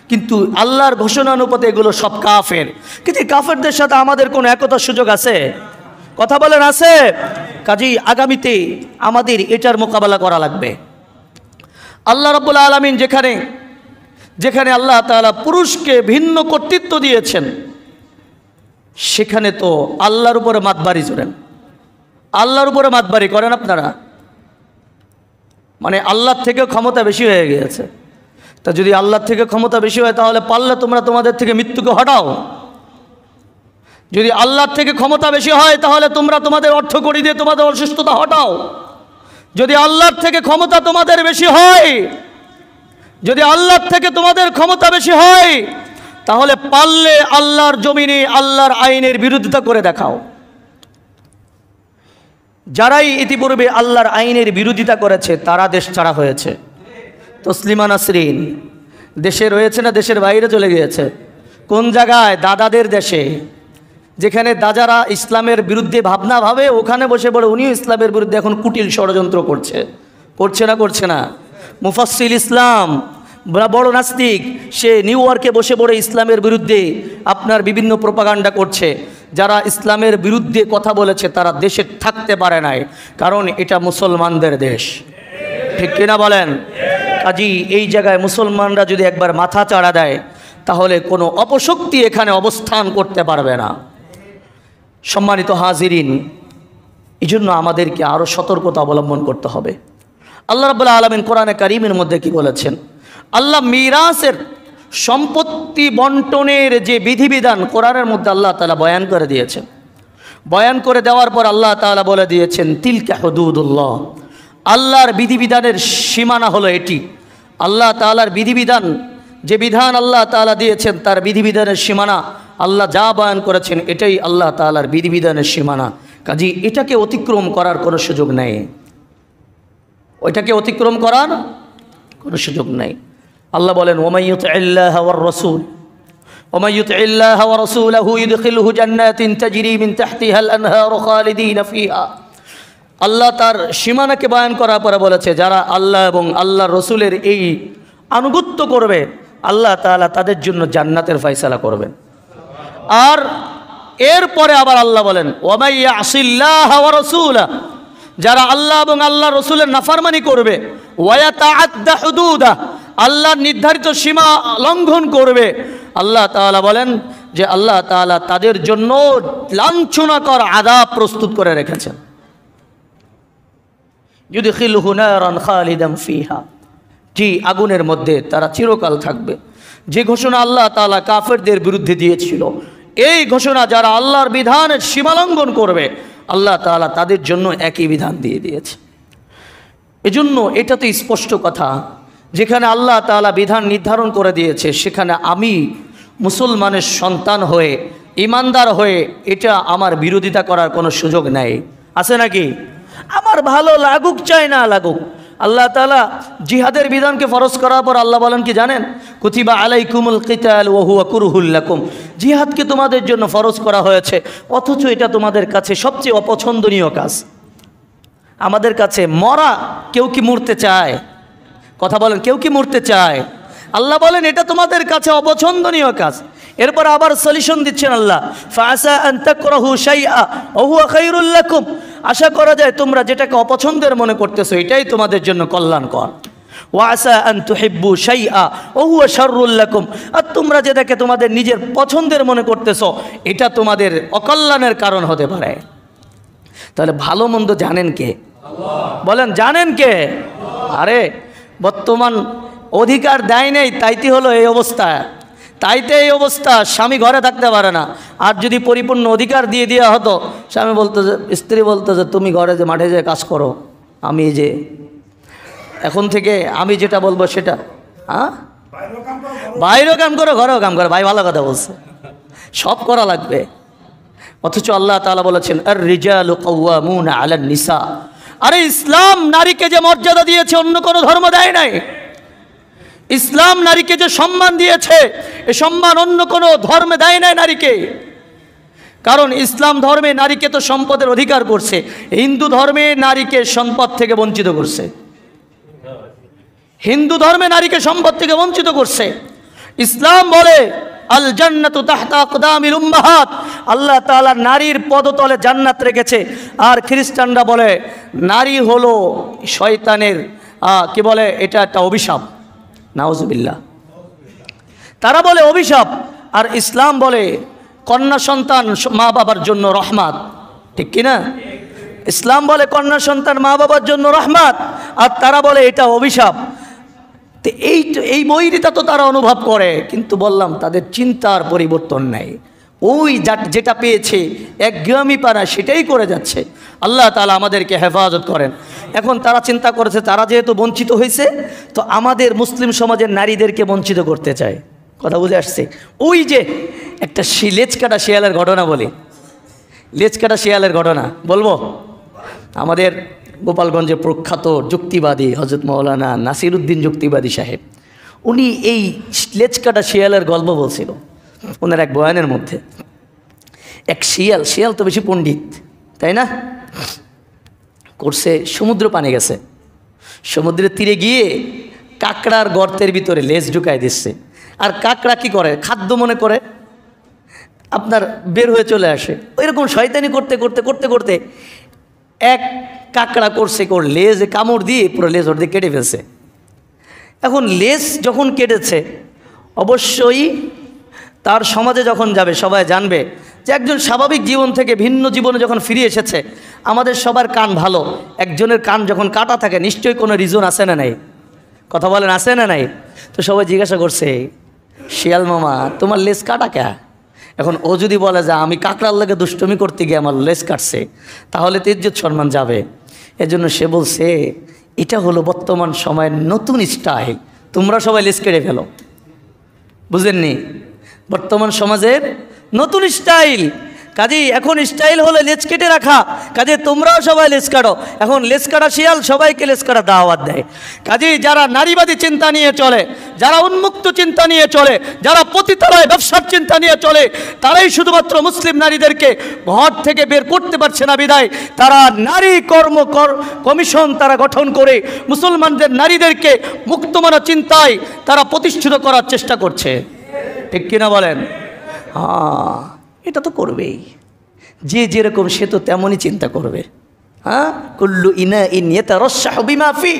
কিন্তু আল্লাহর ঘোষণা অনুপাতে এগুলো সব কাফের। কিন্তু কাফেরদের সাথে আমাদের কোনো একতার সুযোগ আছে? কথা বলেন, আছে? কাজেই আগামীতে আমাদের এটার মোকাবেলা করা লাগবে। আল্লাহ রাব্বুল আলামিন যেখানে আল্লাহ তাআলা পুরুষকে ভিন্ন কর্তৃত্ব দিয়েছেন, সেখানে তো আল্লাহর উপরে মাতবাড়ি চড়েন, আল্লাহর উপরে মাতবাড়ি করেন আপনারা। মানে আল্লাহর থেকে ক্ষমতা বেশি হয়ে গিয়েছে। তা যদি আল্লাহর থেকে ক্ষমতা বেশি হয় তাহলে পারলে তোমরা তোমাদের থেকে মৃত্যুকে হটাও। যদি আল্লাহর থেকে ক্ষমতা বেশি হয় তাহলে তোমরা তোমাদের অর্থ করি দিয়ে তোমাদের অসুস্থতা হটাও। যদি আল্লাহর থেকে ক্ষমতা তোমাদের বেশি হয়, যদি আল্লাহর থেকে তোমাদের ক্ষমতা বেশি হয়, তাহলে পারলে আল্লাহর জমিনে আল্লাহর আইনের বিরোধিতা করে দেখাও। যারাই ইতিপূর্বে আল্লাহর আইনের বিরোধিতা করেছে তারা দেশ ছাড়া হয়েছে। তসলিমা নাসরিন দেশে রয়েছে না দেশের বাইরে চলে গিয়েছে? কোন জায়গায়? দাদাদের দেশে, যেখানে দাদারা ইসলামের বিরুদ্ধে ভাবনা ভাবে, ওখানে বসে পড়ে উনিও ইসলামের বিরুদ্ধে এখন কুটিল ষড়যন্ত্র করছে না? মুফাসসিল ইসলাম বড় নাস্তিক, সে নিউ ইয়র্কে বসে পড়ে ইসলামের বিরুদ্ধে আপনার বিভিন্ন প্রোপাগান্ডা করছে। যারা ইসলামের বিরুদ্ধে কথা বলেছে তারা দেশে থাকতে পারে নাই, কারণ এটা মুসলমানদের দেশ, ঠিক কিনা বলেন? কাজী এই জায়গায় মুসলমানরা যদি একবার মাথা চাড়া দেয় তাহলে কোনো অপশক্তি এখানে অবস্থান করতে পারবে না। সম্মানিত হাজিরিন, এই জন্য আমাদেরকে আরও সতর্কতা অবলম্বন করতে হবে। আল্লাহ রাব্বুল আলামিন কোরআনে কারীমের মধ্যে কি বলেছেন? আল্লাহ মিরাসের সম্পত্তি বন্টনের যে বিধিবিধান কোরআনের মধ্যে আল্লাহ তাআলা বয়ান করে দিয়েছেন। বয়ান করে দেওয়ার পর আল্লাহ তাআলা বলে দিয়েছেন তিলকা হুদুদুল্লাহ, আল্লাহর বিধিবিধানের সীমানা হলো এটি। আল্লাহ তাআলার বিধিবিধান, যে বিধান আল্লাহ তাআলা দিয়েছেন তার বিধিবিধানের সীমানা আল্লাহ যা বয়ান করেছেন এটাই আল্লাহ তাআলার বিধিবিধানের সীমানা। কাজী এটাকে অতিক্রম করার কোনো সুযোগ নেই, ওইটাকে অতিক্রম করার কোনো সুযোগ নেই। আল্লাহ বলেন ওমাইয়ুতিল্লাহা ওয়ার রাসূল ওমাইয়ুতিল্লাহা ওয়া রাসূলাহু ইউদখিলহু জান্নাতিন তাজরি মিন তাহতিহাল আনহারু খালিদিনা ফিহা। আল্লাহ তার সীমানাকে বয়ান করার পরে বলেছে যারা আল্লাহ এবং আল্লাহর রসুলের এই আনুগত্য করবে আল্লাহ তাআলা তাদের জন্য জান্নাতের ফয়সালা করবেন। আর এরপরে আবার আল্লাহ বলেন ওয়া ইয়াসিল্লাহা ওয়া রাসূলা, যারা আল্লাহ এবং আল্লাহ রসুলের নাফরমানি করবে, ওয়া ইয়াতাআদ্দা হুদুদা, আল্লাহর নির্ধারিত সীমা লঙ্ঘন করবে, আল্লাহ তাআলা বলেন যে আল্লাহ তাআলা তাদের জন্য লাঞ্ছনাকর আযাব প্রস্তুত করে রেখেছেন। ইউদখিলহু নারান খালিদান ফিহা, যে আগুনের মধ্যে তারা চিরকাল থাকবে। যে ঘোষণা আল্লাহ তাআলা কাফেরদের বিরুদ্ধে দিয়েছিল, এই ঘোষণা যারা আল্লাহর বিধানের সীমালঙ্ঘন করবে আল্লাহ তাআলা তাদের জন্য একই বিধান দিয়ে দিয়েছে। এজন্য এটা তো স্পষ্ট কথা, যেখানে আল্লাহ তাআলা বিধান নির্ধারণ করে দিয়েছে সেখানে আমি মুসলমানের সন্তান হয়ে ইমানদার হয়ে এটা আমার বিরোধিতা করার কোনো সুযোগ নাই, আছে নাকি? আমার ভালো লাগুক চাই না লাগুক, আল্লাহ তাআলা জিহাদের বিধানকে ফরজ করার পর আল্লাহ বলেন কি জানেন? কুতিবা আলাইকুমুল কিতাল ওয়া হুয়া কুরহুল লাকুম, জিহাদকে তোমাদের জন্য ফরজ করা হয়েছে, অথচ এটা তোমাদের কাছে সবচেয়ে অপছন্দনীয় কাজ। আমাদের কাছে মরা, কেউ কি মরতে চায়? কথা বলেন, কেউ কি মরতে চায়? আল্লাহ বলেন এটা তোমাদের কাছে অপছন্দনীয় কাজ। এরপর আবার সলিউশন দিচ্ছেন আল্লাহ, ফাআসা আন তাকরাহু শাইআ ওয়া হুয়া খায়রুল লাকুম, আশা করা যায় তোমরা যেটাকে অপছন্দের মনে করতেছো এটাই তোমাদের জন্য কল্যাণকর। ওয়া আসা আন তুহিব্বু শাইআ ওয়া হুয়া শাররুল লাকুম, আর তোমরা যেটাকে তোমাদের নিজের পছন্দের মনে করতেছো এটা তোমাদের অকল্যাণের কারণ হতে পারে। তাহলে ভালো মন্দ জানেন কে? বলেন জানেন কে? আরে বর্তমান অধিকার দেয় নেই, তাইতে হলো এই অবস্থা। তাইতে এই অবস্থা, স্বামী ঘরে থাকতে পারে না। আর যদি পরিপূর্ণ অধিকার দিয়ে দেওয়া হতো, স্বামী বলতো যে, স্ত্রী বলতো যে তুমি ঘরে যে মাঠে যে কাজ করো, আমি যে এখন থেকে আমি যেটা বলবো সেটা, হ্যাঁ বাইরেও কাম করো ঘরেও কাম করো। ভাই ভালো কথা বলছে, সব করা লাগবে। অথচ আল্লাহ তাআলা বলেছেন আর রিজালু কাওয়ামুনা আলান নিসা। আরে ইসলাম নারীকে যে মর্যাদা দিয়েছে অন্য কোনো ধর্ম দেয় নাই। ইসলাম নারীকে যে সম্মান দিয়েছে, এ সম্মান অন্য কোনো ধর্মে দেয় নাই নারীকে। কারণ ইসলাম ধর্মে নারীকে তো সম্পদের অধিকার করছে, হিন্দু ধর্মে নারীকে সম্পদ থেকে বঞ্চিত করছে। হিন্দু ধর্মে নারীকে সম্পদ থেকে বঞ্চিত করছে। ইসলাম বলে আল জান্নাতু তাহতা আকদামিল উম্মাহাত, আল্লাহ তাআলা নারীর পদতলে জান্নাত রেখেছে। আর খ্রিস্টানরা বলে নারী হলো শয়তানের কি বলে, এটা একটা অভিশাপ। নাউজুবিল্লাহ, তারা বলে অভিশাপ। আর ইসলাম বলে কন্যা সন্তান মা বাবার জন্য রহমত, ঠিক কিনা? ইসলাম বলে কন্যা সন্তান মা বাবার জন্য রহমত, আর তারা বলে এটা অভিশাপ। তো এই বৈরিতা তো তারা অনুভব করে, কিন্তু বললাম তাদের চিন্তার পরিবর্তন নেই। ওই যেটা পেয়েছে একঘেয়েমি পারা সেটাই করে যাচ্ছে। আল্লাহ তাআলা আমাদেরকে হেফাজত করেন। এখন তারা চিন্তা করেছে তারা যেহেতু বঞ্চিত হয়েছে, তো আমাদের মুসলিম সমাজের নারীদেরকে বঞ্চিত করতে চায়। কথা বুঝে আসছে? ওই যে একটা লেজ কাটা শিয়ালের ঘটনা বলি, লেজ কাটা শিয়ালের ঘটনা বলবো। আমাদের গোপালগঞ্জে প্রখ্যাত যুক্তিবাদী হযরত মাওলানা নাসিরউদ্দিন যুক্তিবাদী সাহেব, উনি এই লেজ কাটা শিয়ালের গল্প বলছিল ওনার এক বয়ানের মধ্যে। এক শিয়াল তো বেশি পণ্ডিত, তাই না? করছে সমুদ্র পানে গেছে, সমুদ্রের তীরে গিয়ে কাঁকড়ার গর্তের ভিতরে লেজ ঢুকায় দিচ্ছে। আর কাঁকড়া কি করে, খাদ্য মনে করে আপনার বের হয়ে চলে আসে। ওইরকম শয়তানি করতে করতে করতে করতে এক কাঁকড়া করছে লেজ কামড় দিয়ে পুরো লেজ ওর দিয়ে কেটে ফেলছে। এখন লেজ যখন কেটেছে, অবশ্যই তার সমাজে যখন যাবে সবাই জানবে যে একজন স্বাভাবিক জীবন থেকে ভিন্ন জীবনে যখন ফিরে এসেছে। আমাদের সবার কান ভালো, একজনের কান যখন কাটা থাকে নিশ্চয়ই কোনো রিজন আছে না নাই? কথা বলেন, আছে না নাই? তো সবাই জিজ্ঞাসা করছে, শিয়াল মামা তোমার লেজ কাটা কে? এখন ও যদি বলে যে আমি কাঁকড়ার লাগে দুষ্টমি করতে গিয়ে আমার লেজ কাটছে, তাহলে তো ইজ্জত সম্মান যাবে। এজন্য সে বলছে এটা হলো বর্তমান সময়ের নতুন স্টাইল, তোমরা সবাই লেজ কেটে ফেলো। বুঝেননি? বর্তমান সমাজের নতুন স্টাইল। কাজেই এখন স্টাইল হলো লেজ কেটে রাখা। কাজে তোমরাও সবাই লেজ কাটো। এখন লেজ কাটা শিয়াল সবাইকে লেজ কাটা দাওয়াত দেয়। কাজেই যারা নারীবাদী চিন্তা নিয়ে চলে, যারা উন্মুক্ত চিন্তা নিয়ে চলে, যারা পতিতালয় ব্যবসার চিন্তা নিয়ে চলে, তারাই শুধুমাত্র মুসলিম নারীদেরকে ঘর থেকে বের করতে পারছে না বিধায় তারা নারী কমিশন তারা গঠন করে মুসলমানদের নারীদেরকে মুক্তমনা চিন্তায় তারা প্রতিষ্ঠিত করার চেষ্টা করছে। ঠিক কিনা বলেন? হ্যাঁ, এটা তো করবেই। যে যেরকম সে তো তেমনই চিন্তা করবে। হ্যাঁ, কুল্লু ইনা ইন ইয়াতারাশাহু বিমা ফি,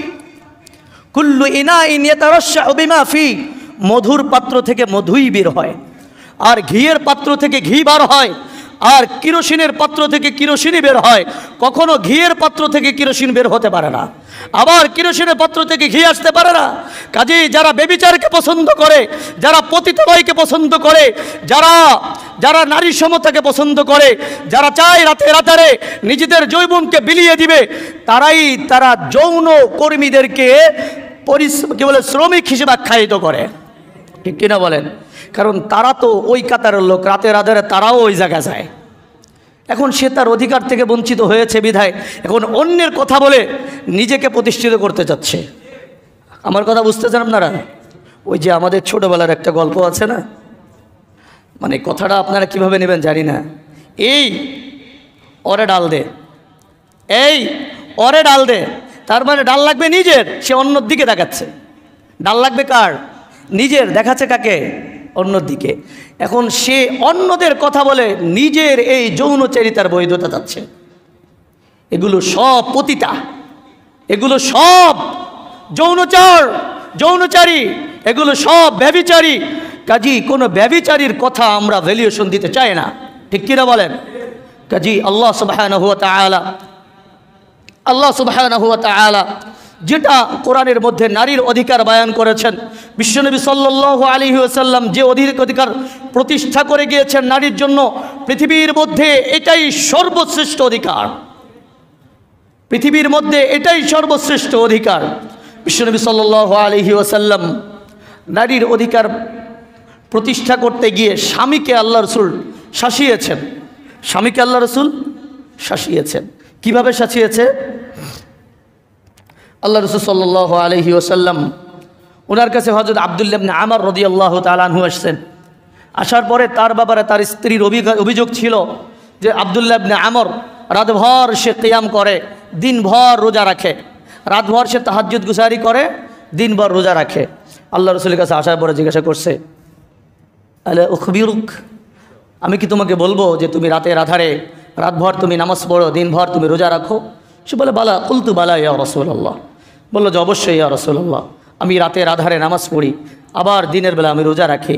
কুল্লু ইনা ইন ইয়াতারাশাহু বিমা ফি। মধুর পাত্র থেকে মধুই বের হয়, আর ঘিয়ের পাত্র থেকে ঘি বার হয়, আর কিরোসিনের পাত্র থেকে কিরোসিনই বের হয়। কখনো ঘিয়ের পাত্র থেকে কিরোসিন বের হতে পারে না, আবার কিরোসিনের পাত্র থেকে ঘি আসতে পারে না। কাজেই যারা বেবিচারকে পছন্দ করে, যারা পতিতালয়কে পছন্দ করে, যারা নারী সমতাকে পছন্দ করে, যারা চায় রাতে রাতারে নিজেদের যৌবনকে বিলিয়ে দিবে, তারা যৌন কর্মীদেরকে কি বলে শ্রমিক হিসেবে আখ্যায়িত করে। ঠিক কিনা বলেন? কারণ তারা তো ওই কাতারের লোক, রাতে রাতারে তারাও ওই জায়গায় যায়। এখন সে তার অধিকার থেকে বঞ্চিত হয়েছে বিধায় এখন অন্যের কথা বলে নিজেকে প্রতিষ্ঠিত করতে চাচ্ছে। আমার কথা বুঝতেছেন আপনারা? ওই যে আমাদের ছোটোবেলার একটা গল্প আছে না, মানে কথাটা আপনারা কিভাবে নেবেন জানি না। এই ওরে ডাল দে, এই ওরে ডাল দে, তার মানে ডাল লাগবে নিজের, সে অন্যর দিকে দেখাচ্ছে। ডাল লাগবে কার? নিজের। দেখাচ্ছে কাকে? অন্যর দিকে। এখন সে অন্যদের কথা বলে নিজের এই যৌনচারিতার বৈধতা চাচ্ছে। এগুলো সব পতিতা, এগুলো সব যৌনচারী, এগুলো সব ব্যভিচারী। কাজী কোনো ব্যভিচারীর কথা আমরা ভ্যালুয়েশন দিতে চাই না। ঠিক কিনা বলেন? কাজী আল্লাহ সুবহানাহু ওয়া তাআলা আল্লাহ সুবহানাহু ওয়া তাআলা যেটা কোরআনের মধ্যে নারীর অধিকার বয়ান করেছেন, বিশ্বনবী সাল্লাল্লাহু আলাইহি ওয়াসাল্লাম যে অধিকার প্রতিষ্ঠা করে গিয়েছেন নারীর জন্য, পৃথিবীর মধ্যে এটাই সর্বশ্রেষ্ঠ অধিকার। পৃথিবীর মধ্যে এটাই সর্বশ্রেষ্ঠ অধিকার। বিশ্বনবী সাল্লাল্লাহু আলাইহি ওয়াসাল্লাম নারীর অধিকার প্রতিষ্ঠা করতে গিয়ে স্বামীকে আল্লাহ রসুল শাসিয়েছেন। স্বামীকে আল্লাহ রসুল শাসিয়েছেন। কিভাবে শাসিয়েছে? আল্লাহ রসুল সাল্লাল্লাহু আলাইহি ওয়াসাল্লাম ওনার কাছে হযরত আব্দুল্লাহ ইবনে আমর রাদিয়াল্লাহু তাআলা আনহু আসছেন। আসার পরে তার ব্যাপারে তার স্ত্রীর অভিযোগ ছিল যে আব্দুল্লাহ ইবনে আমর রাতভর সে কিয়াম করে, দিনভর রোজা রাখে, রাতভর সে তাহাজ্জুদ গুজারি করে, দিনভর রোজা রাখে। আল্লাহ রসুলের কাছে আসার পরে জিজ্ঞাসা করছে, আলা উখবিরুক, আমি কি তোমাকে বলবো যে তুমি রাতের আধারে রাতভর তুমি নামাজ পড়ো, দিনভর তুমি রোজা রাখো? সে বলে, বালা, কুলতু বালা ইয়া রাসূলুল্লাহ। বললো যে অবশ্যই ইয়া রাসূলুল্লাহ, আমি রাতের আধারে নামাজ পড়ি, আবার দিনের বেলা আমি রোজা রাখি।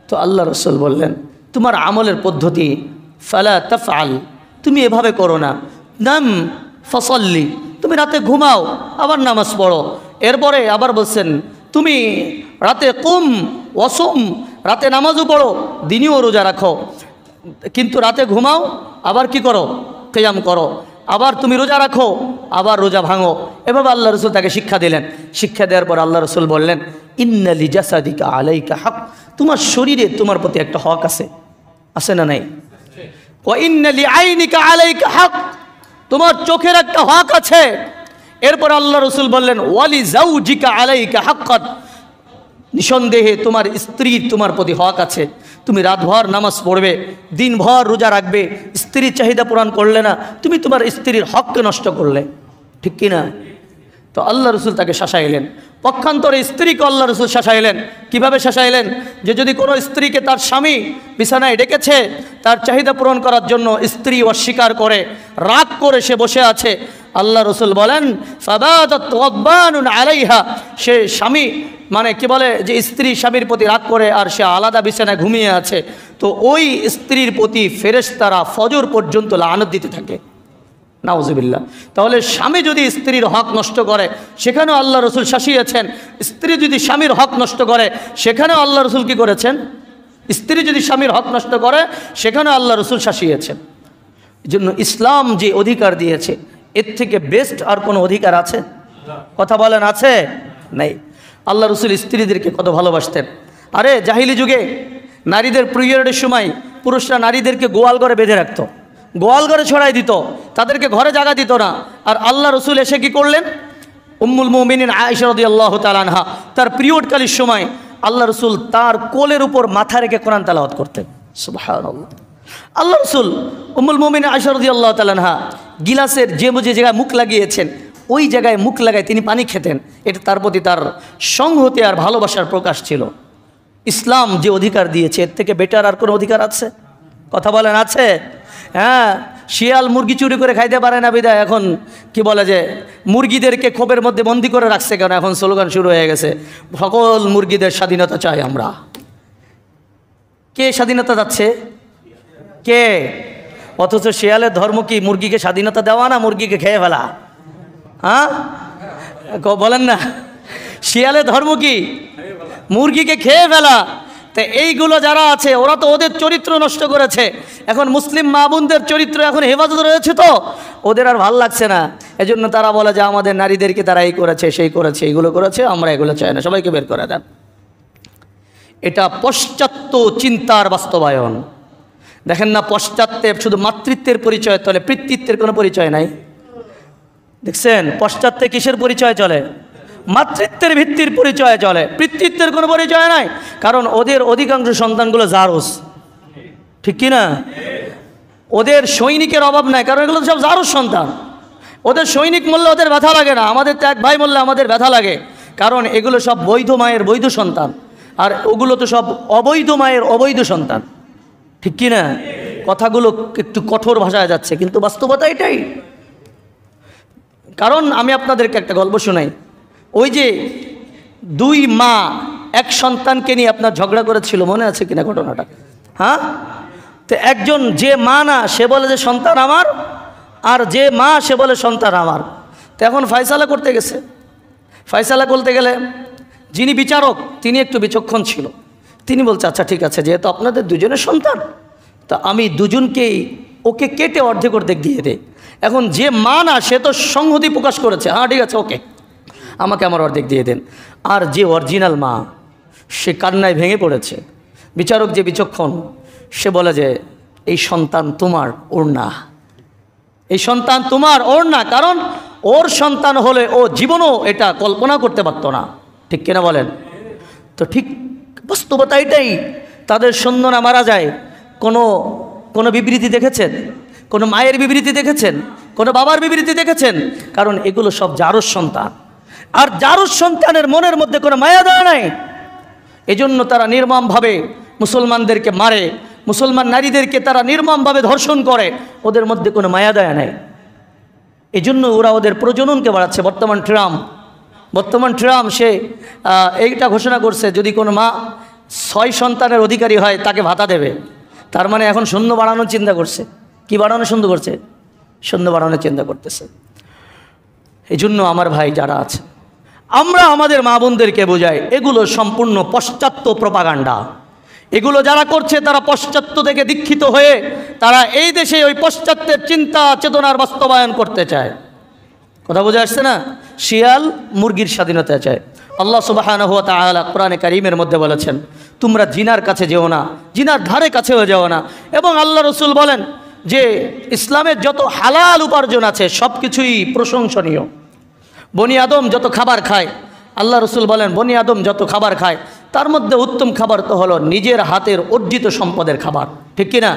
তো আল্লাহ রসুল বললেন, তোমার আমলের পদ্ধতি ফালা তাফআল, তুমি এভাবে করো না। নাম ফসল্লি, তুমি রাতে ঘুমাও আবার নামাজ পড়ো। এরপরে আবার বলছেন, তুমি রাতে কুম ওয়াসুম, রাতে নামাজও পড়ো, দিনেও রোজা রাখো, কিন্তু রাতে ঘুমাও আবার কি করো? কিয়াম করো। আবার তুমি রোজা রাখো, আবার রোজা ভাঙো। এভাবে আল্লাহ রসুল তাকে শিক্ষা দিলেন। শিক্ষা দেওয়ার পর আল্লাহ রসুল বললেন, ইন্না লিজাসাদিকা আলাইকা হক, তোমার শরীরে তোমার প্রতি একটা হক আছে, আছে না নাই? ওয়া ইন্না লিআইনিকা আলাইকা হক, তোমার চোখের একটা হক আছে। এরপর আল্লাহ রসুল বললেন, ওয়ালি জাউজিকা আলাইকা হাক্কাত, নিঃসন্দেহে তোমার স্ত্রীর তোমার প্রতি হক আছে। তুমি রাতভর নামাজ পড়বে, দিনভর রোজা রাখবে, স্ত্রীর চাহিদা পূরণ করলে না, তুমি তোমার স্ত্রীর হককে নষ্ট করলে, ঠিক কি না? তো আল্লাহ রসুল তাকে শাসাইলেন। পক্ষান্তরে স্ত্রীকে আল্লাহ রসুল শাসাইলেন। কিভাবে শাসাইলেন? যে যদি কোনো স্ত্রীকে তার স্বামী বিছানায় ডেকেছে তার চাহিদা পূরণ করার জন্য, স্ত্রী অস্বীকার করে, রাগ করে সে বসে আছে, আল্লাহ রসুল বলেন ফাবাদাত গাদবানুন আলাইহা, সে স্বামী মানে কি বলে যে স্ত্রী স্বামীর প্রতি রাগ করে আর সে আলাদা বিছানায় ঘুমিয়ে আছে, তো ওই স্ত্রীর প্রতি ফেরেশতারা ফজর পর্যন্ত লানত দিতে থাকে। নাউজুবিল্লাহ। তাহলে স্বামী যদি স্ত্রীর হক নষ্ট করে সেখানেও আল্লাহ রসুল শাসিয়েছেন। স্ত্রী যদি স্বামীর হক নষ্ট করে সেখানেও আল্লাহ রসুল কী করেছেন? স্ত্রী যদি স্বামীর হক নষ্ট করে সেখানেও আল্লাহ রসুল শাসিয়েছেন। এই জন্য ইসলাম যে অধিকার দিয়েছে এর থেকে বেস্ট আর কোনো অধিকার আছে? কথা বলেন, আছে? নেই। আল্লাহ রসুল স্ত্রীদেরকে কত ভালোবাসতেন। আরে জাহিলি যুগে নারীদের পিরিয়ডের সময় পুরুষরা নারীদেরকে গোয়াল ঘরে বেঁধে রাখতো, গোয়াল ঘরে ছড়াই দিত, তাদেরকে ঘরে জায়গা দিত না। আর আল্লাহ রসুল এসে কি করলেন? উম্মুল মুমিনিন আয়েশা রাদিয়াল্লাহু তাআলা আনহা, তার পিরিয়ডকালীন সময় আল্লাহ রসুল তার কোলের উপর মাথা রেখে কোরআন তেলাওয়াত করতেন। সুবহানাল্লাহ। আল্লাহ রসুল উম্মুল মুমিনিন আয়েশা রাদিয়াল্লাহু তাআলা আনহা গিলাসের যে জায়গায় মুখ লাগিয়েছেন ওই জায়গায় মুখ লাগায় তিনি পানি খেতেন। এটা তার প্রতি তার সংহতি আর ভালোবাসার প্রকাশ ছিল। ইসলাম যে অধিকার দিয়েছে এর থেকে বেটার আর কোনো অধিকার আছে? কথা বলেন, আছে? হ্যাঁ, শিয়াল মুরগি চুরি করে খাইতে পারে না বিদায় এখন কি বলে যে মুরগিদেরকে খোপের মধ্যে বন্দি করে রাখছে কেন? এখন স্লোগান শুরু হয়ে গেছে, সকল মুরগিদের স্বাধীনতা চাই আমরা। কে স্বাধীনতা যাচ্ছে? কে? অথচ শিয়ালের ধর্ম কি মুরগিকে স্বাধীনতা দেওয়া না মুরগিকে খেয়ে ফেলা? হ্যাঁ বলেন না, শিয়ালের ধর্ম কি? মুরগিকে খেয়ে ফেলা। তো এইগুলো যারা আছে ওরা তো ওদের চরিত্র নষ্ট করেছে। এখন মুসলিম মা বোনদের চরিত্র এখন হেফাজত রয়েছে, তো ওদের আর ভাল লাগছে না। এজন্য তারা বলে যে আমাদের নারীদেরকে তারা এই করেছে, সেই করেছে, এইগুলো করেছে, আমরা এগুলো চাই না, সবাইকে বের করে দেন। এটা পশ্চাত্য চিন্তার বাস্তবায়ন। দেখেন না, পশ্চাত্যে শুধু মাতৃত্বের পরিচয় চলে, পিতৃত্বের কোনো পরিচয় নাই। দেখছেন পশ্চাত্যে কিসের পরিচয় চলে? মাতৃত্বের ভিত্তির পরিচয় চলে, পিতৃত্বের কোনো পরিচয় নাই। কারণ ওদের অধিকাংশ সন্তানগুলো জারজ, ঠিক কি না? ওদের সৈনিকের অভাব নাই, কারণ এগুলো সব জারজ সন্তান। ওদের সৈনিক মরলে ওদের ব্যথা লাগে না, আমাদের তো এক ভাই মরলে আমাদের ব্যথা লাগে, কারণ এগুলো সব বৈধ মায়ের বৈধ সন্তান, আর ওগুলো তো সব অবৈধ মায়ের অবৈধ সন্তান, ঠিক কি না? কথাগুলো একটু কঠোর ভাষায় যাচ্ছে, কিন্তু বাস্তবতা এটাই। কারণ আমি আপনাদেরকে একটা গল্প শোনাই। ওই যে দুই মা এক সন্তানকে নিয়ে আপনার ঝগড়া করেছিল, মনে আছে কিনা ঘটনাটা? হ্যাঁ, তো একজন যে মা না সে বলে যে সন্তান আমার, আর যে মা সে বলে সন্তান আমার। তো এখন ফয়সালা করতে গেছে। ফয়সালা করতে গেলে যিনি বিচারক তিনি একটু বিচক্ষণ ছিল। তিনি বলছে, আচ্ছা ঠিক আছে, যেহেতু আপনাদের দুজনের সন্তান, তা আমি দুজনকেই ওকে কেটে অর্ধেক অর্ধেক দিয়ে দেই। এখন যে মা না, সে তো সংহতি প্রকাশ করেছে, হ্যাঁ ঠিক আছে ওকে, আমাকে আমার অর্ধেক দিয়ে দেন। আর যে অরিজিনাল মা, সে কান্নায় ভেঙে পড়েছে। বিচারক যে বিচক্ষণ, সে বলে যে এই সন্তান তোমার, ওর না। এই সন্তান তোমার, ওর না। কারণ ওর সন্তান হলে ও জীবনও এটা কল্পনা করতে পারতো না। ঠিক কিনা বলেন? তো ঠিক বাস্তবতা এটাই। তাদের সন্তান মারা যায়, কোনো বিবৃতি দেখেছেন? কোনো মায়ের বিবৃতি দেখেছেন? কোনো বাবার বিবৃতি দেখেছেন? কারণ এগুলো সব জারজ সন্তান, আর জারজ সন্তানের মনের মধ্যে কোনো মায়া দয়া নাই। এজন্য তারা নির্মমভাবে মুসলমানদেরকে মারে, মুসলমান নারীদেরকে তারা নির্মমভাবে ধর্ষণ করে, ওদের মধ্যে কোনো মায়া দয়া নেই। এজন্য ওরা ওদের প্রজননকে বাড়াচ্ছে। বর্তমান ট্রাম্প সে এইটা ঘোষণা করছে, যদি কোনো মা 6 সন্তানের অধিকারী হয় তাকে ভাতা দেবে। তার মানে এখন সৈন্য বাড়ানোর চিন্তা করছে। কি বাড়ানো শুরু করছে? সৈন্য বাড়ানোর চিন্তা করতেছে। এই জন্য আমার ভাই যারা আছে, আমরা আমাদের মা বোনদেরকে বোঝাই, এগুলো সম্পূর্ণ পাশ্চাত্য প্রপাগান্ডা। এগুলো যারা করছে তারা পাশ্চাত্য থেকে দীক্ষিত হয়ে তারা এই দেশে ওই পাশ্চাত্যের চিন্তা চেতনার বাস্তবায়ন করতে চায়। কথা বোঝা আসছে না? শিয়াল মুরগির স্বাধীনতা চায়। আল্লাহ সুবহানাহু ওয়া তাআলা কোরআনে কারীমের মধ্যে বলেছেন, তোমরা জিনার কাছে যেও না, জিনার ধারে কাছেও যেও না। এবং আল্লাহ রসুল বলেন যে ইসলামের যত হালাল উপার্জন আছে সব কিছুই প্রশংসনীয়। বনি আদম যত খাবার খায়, আল্লাহ রসুল বলেন বনি আদম যত খাবার খায় তার মধ্যে উত্তম খাবার তো হলো নিজের হাতের অর্জিত সম্পদের খাবার। ঠিক কিনা?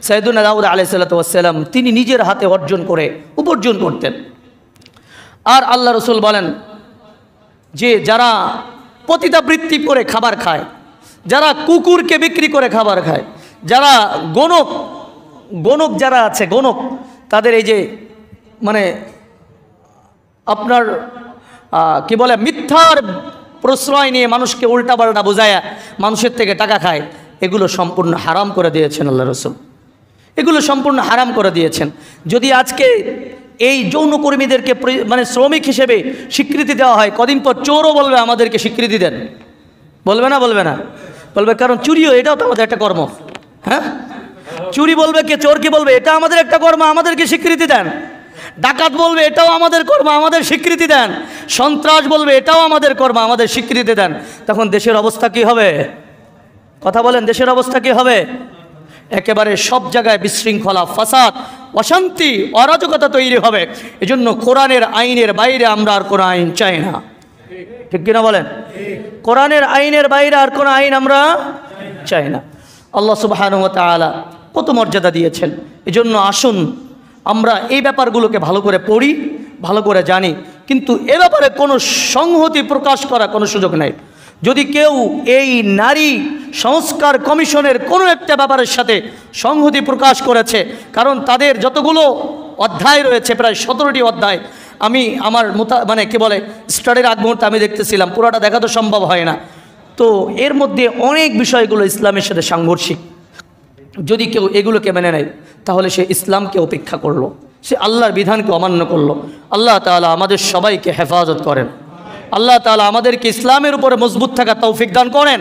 সাইয়েদুনা দাউদ আলাইহিস সালাতু ওয়াস সালাম তিনি নিজের হাতে অর্জন করে উপার্জন করতেন। আর আল্লাহ রসুল বলেন যে যারা পতিতাবৃত্তি করে খাবার খায়, যারা কুকুরকে বিক্রি করে খাবার খায়, যারা গণক যারা আছে, গণক তাদের এই যে মানে আপনার কি বলে মিথ্যার প্রশ্রয় নিয়ে মানুষকে উল্টাপাল্টা বোঝায়া মানুষের থেকে টাকা খায়, এগুলো সম্পূর্ণ হারাম করে দিয়েছেন আল্লাহ রসুল। এগুলো সম্পূর্ণ হারাম করে দিয়েছেন। যদি আজকে এই যৌনকর্মীদেরকে মানে শ্রমিক হিসেবে স্বীকৃতি দেওয়া হয়, কদিন পর চোরও বলবে আমাদেরকে স্বীকৃতি দেন। বলবে না? বলবে না? বলবে, কারণ চুরিও এটাও তো আমাদের একটা কর্ম। হ্যাঁ, চুরি বলবে কে, চোর কি বলবে এটা আমাদের একটা কর্ম, আমাদেরকে স্বীকৃতি দেন। ডাকাত বলবে এটাও আমাদের কর্ম, আমাদের স্বীকৃতি দেন। সন্ত্রাস বলবে এটাও আমাদের কর্ম, আমাদের স্বীকৃতি দেন। তখন দেশের অবস্থা কি হবে? কথা বলেন, দেশের অবস্থা কি হবে? একেবারে সব জায়গায় বিশৃঙ্খলা, ফাসাদ, অশান্তি, অরাজকতা তৈরি হবে। এজন্য কোরআনের আইনের বাইরে আমরা আর কোনো আইন চাই না। ঠিক কিনা বলেন? কোরআনের আইনের বাইরে আর কোনো আইন আমরা চাই না। আল্লাহ সুবহানাহু ওয়া তাআলা কত মর্যাদা দিয়েছেন। এজন্য আসুন আমরা এই ব্যাপারগুলোকে ভালো করে পড়ি, ভালো করে জানি, কিন্তু এ ব্যাপারে কোনো সংহতি প্রকাশ করা কোনো সুযোগ নেই। যদি কেউ এই নারী সংস্কার কমিশনের কোনো একটা ব্যাপারের সাথে সংহতি প্রকাশ করেছে, কারণ তাদের যতগুলো অধ্যায় রয়েছে, প্রায় 17টি অধ্যায়, আমি আমার মানে কি বলে স্টাডির আগ মুহূর্তে আমি দেখতেছিলাম, পুরোটা দেখা তো সম্ভব হয় না। তো এর মধ্যে অনেক বিষয়গুলো ইসলামের সাথে সাংঘর্ষিক। যদি কেউ এগুলোকে মেনে নেয় তাহলে সে ইসলামকে উপেক্ষা করলো, সে আল্লাহর বিধানকে অমান্য করলো। আল্লাহ তাআলা আমাদের সবাইকে হেফাজত করেন। আল্লাহ তাআলা আমাদেরকে ইসলামের উপরে মজবুত থাকা তৌফিক দান করেন।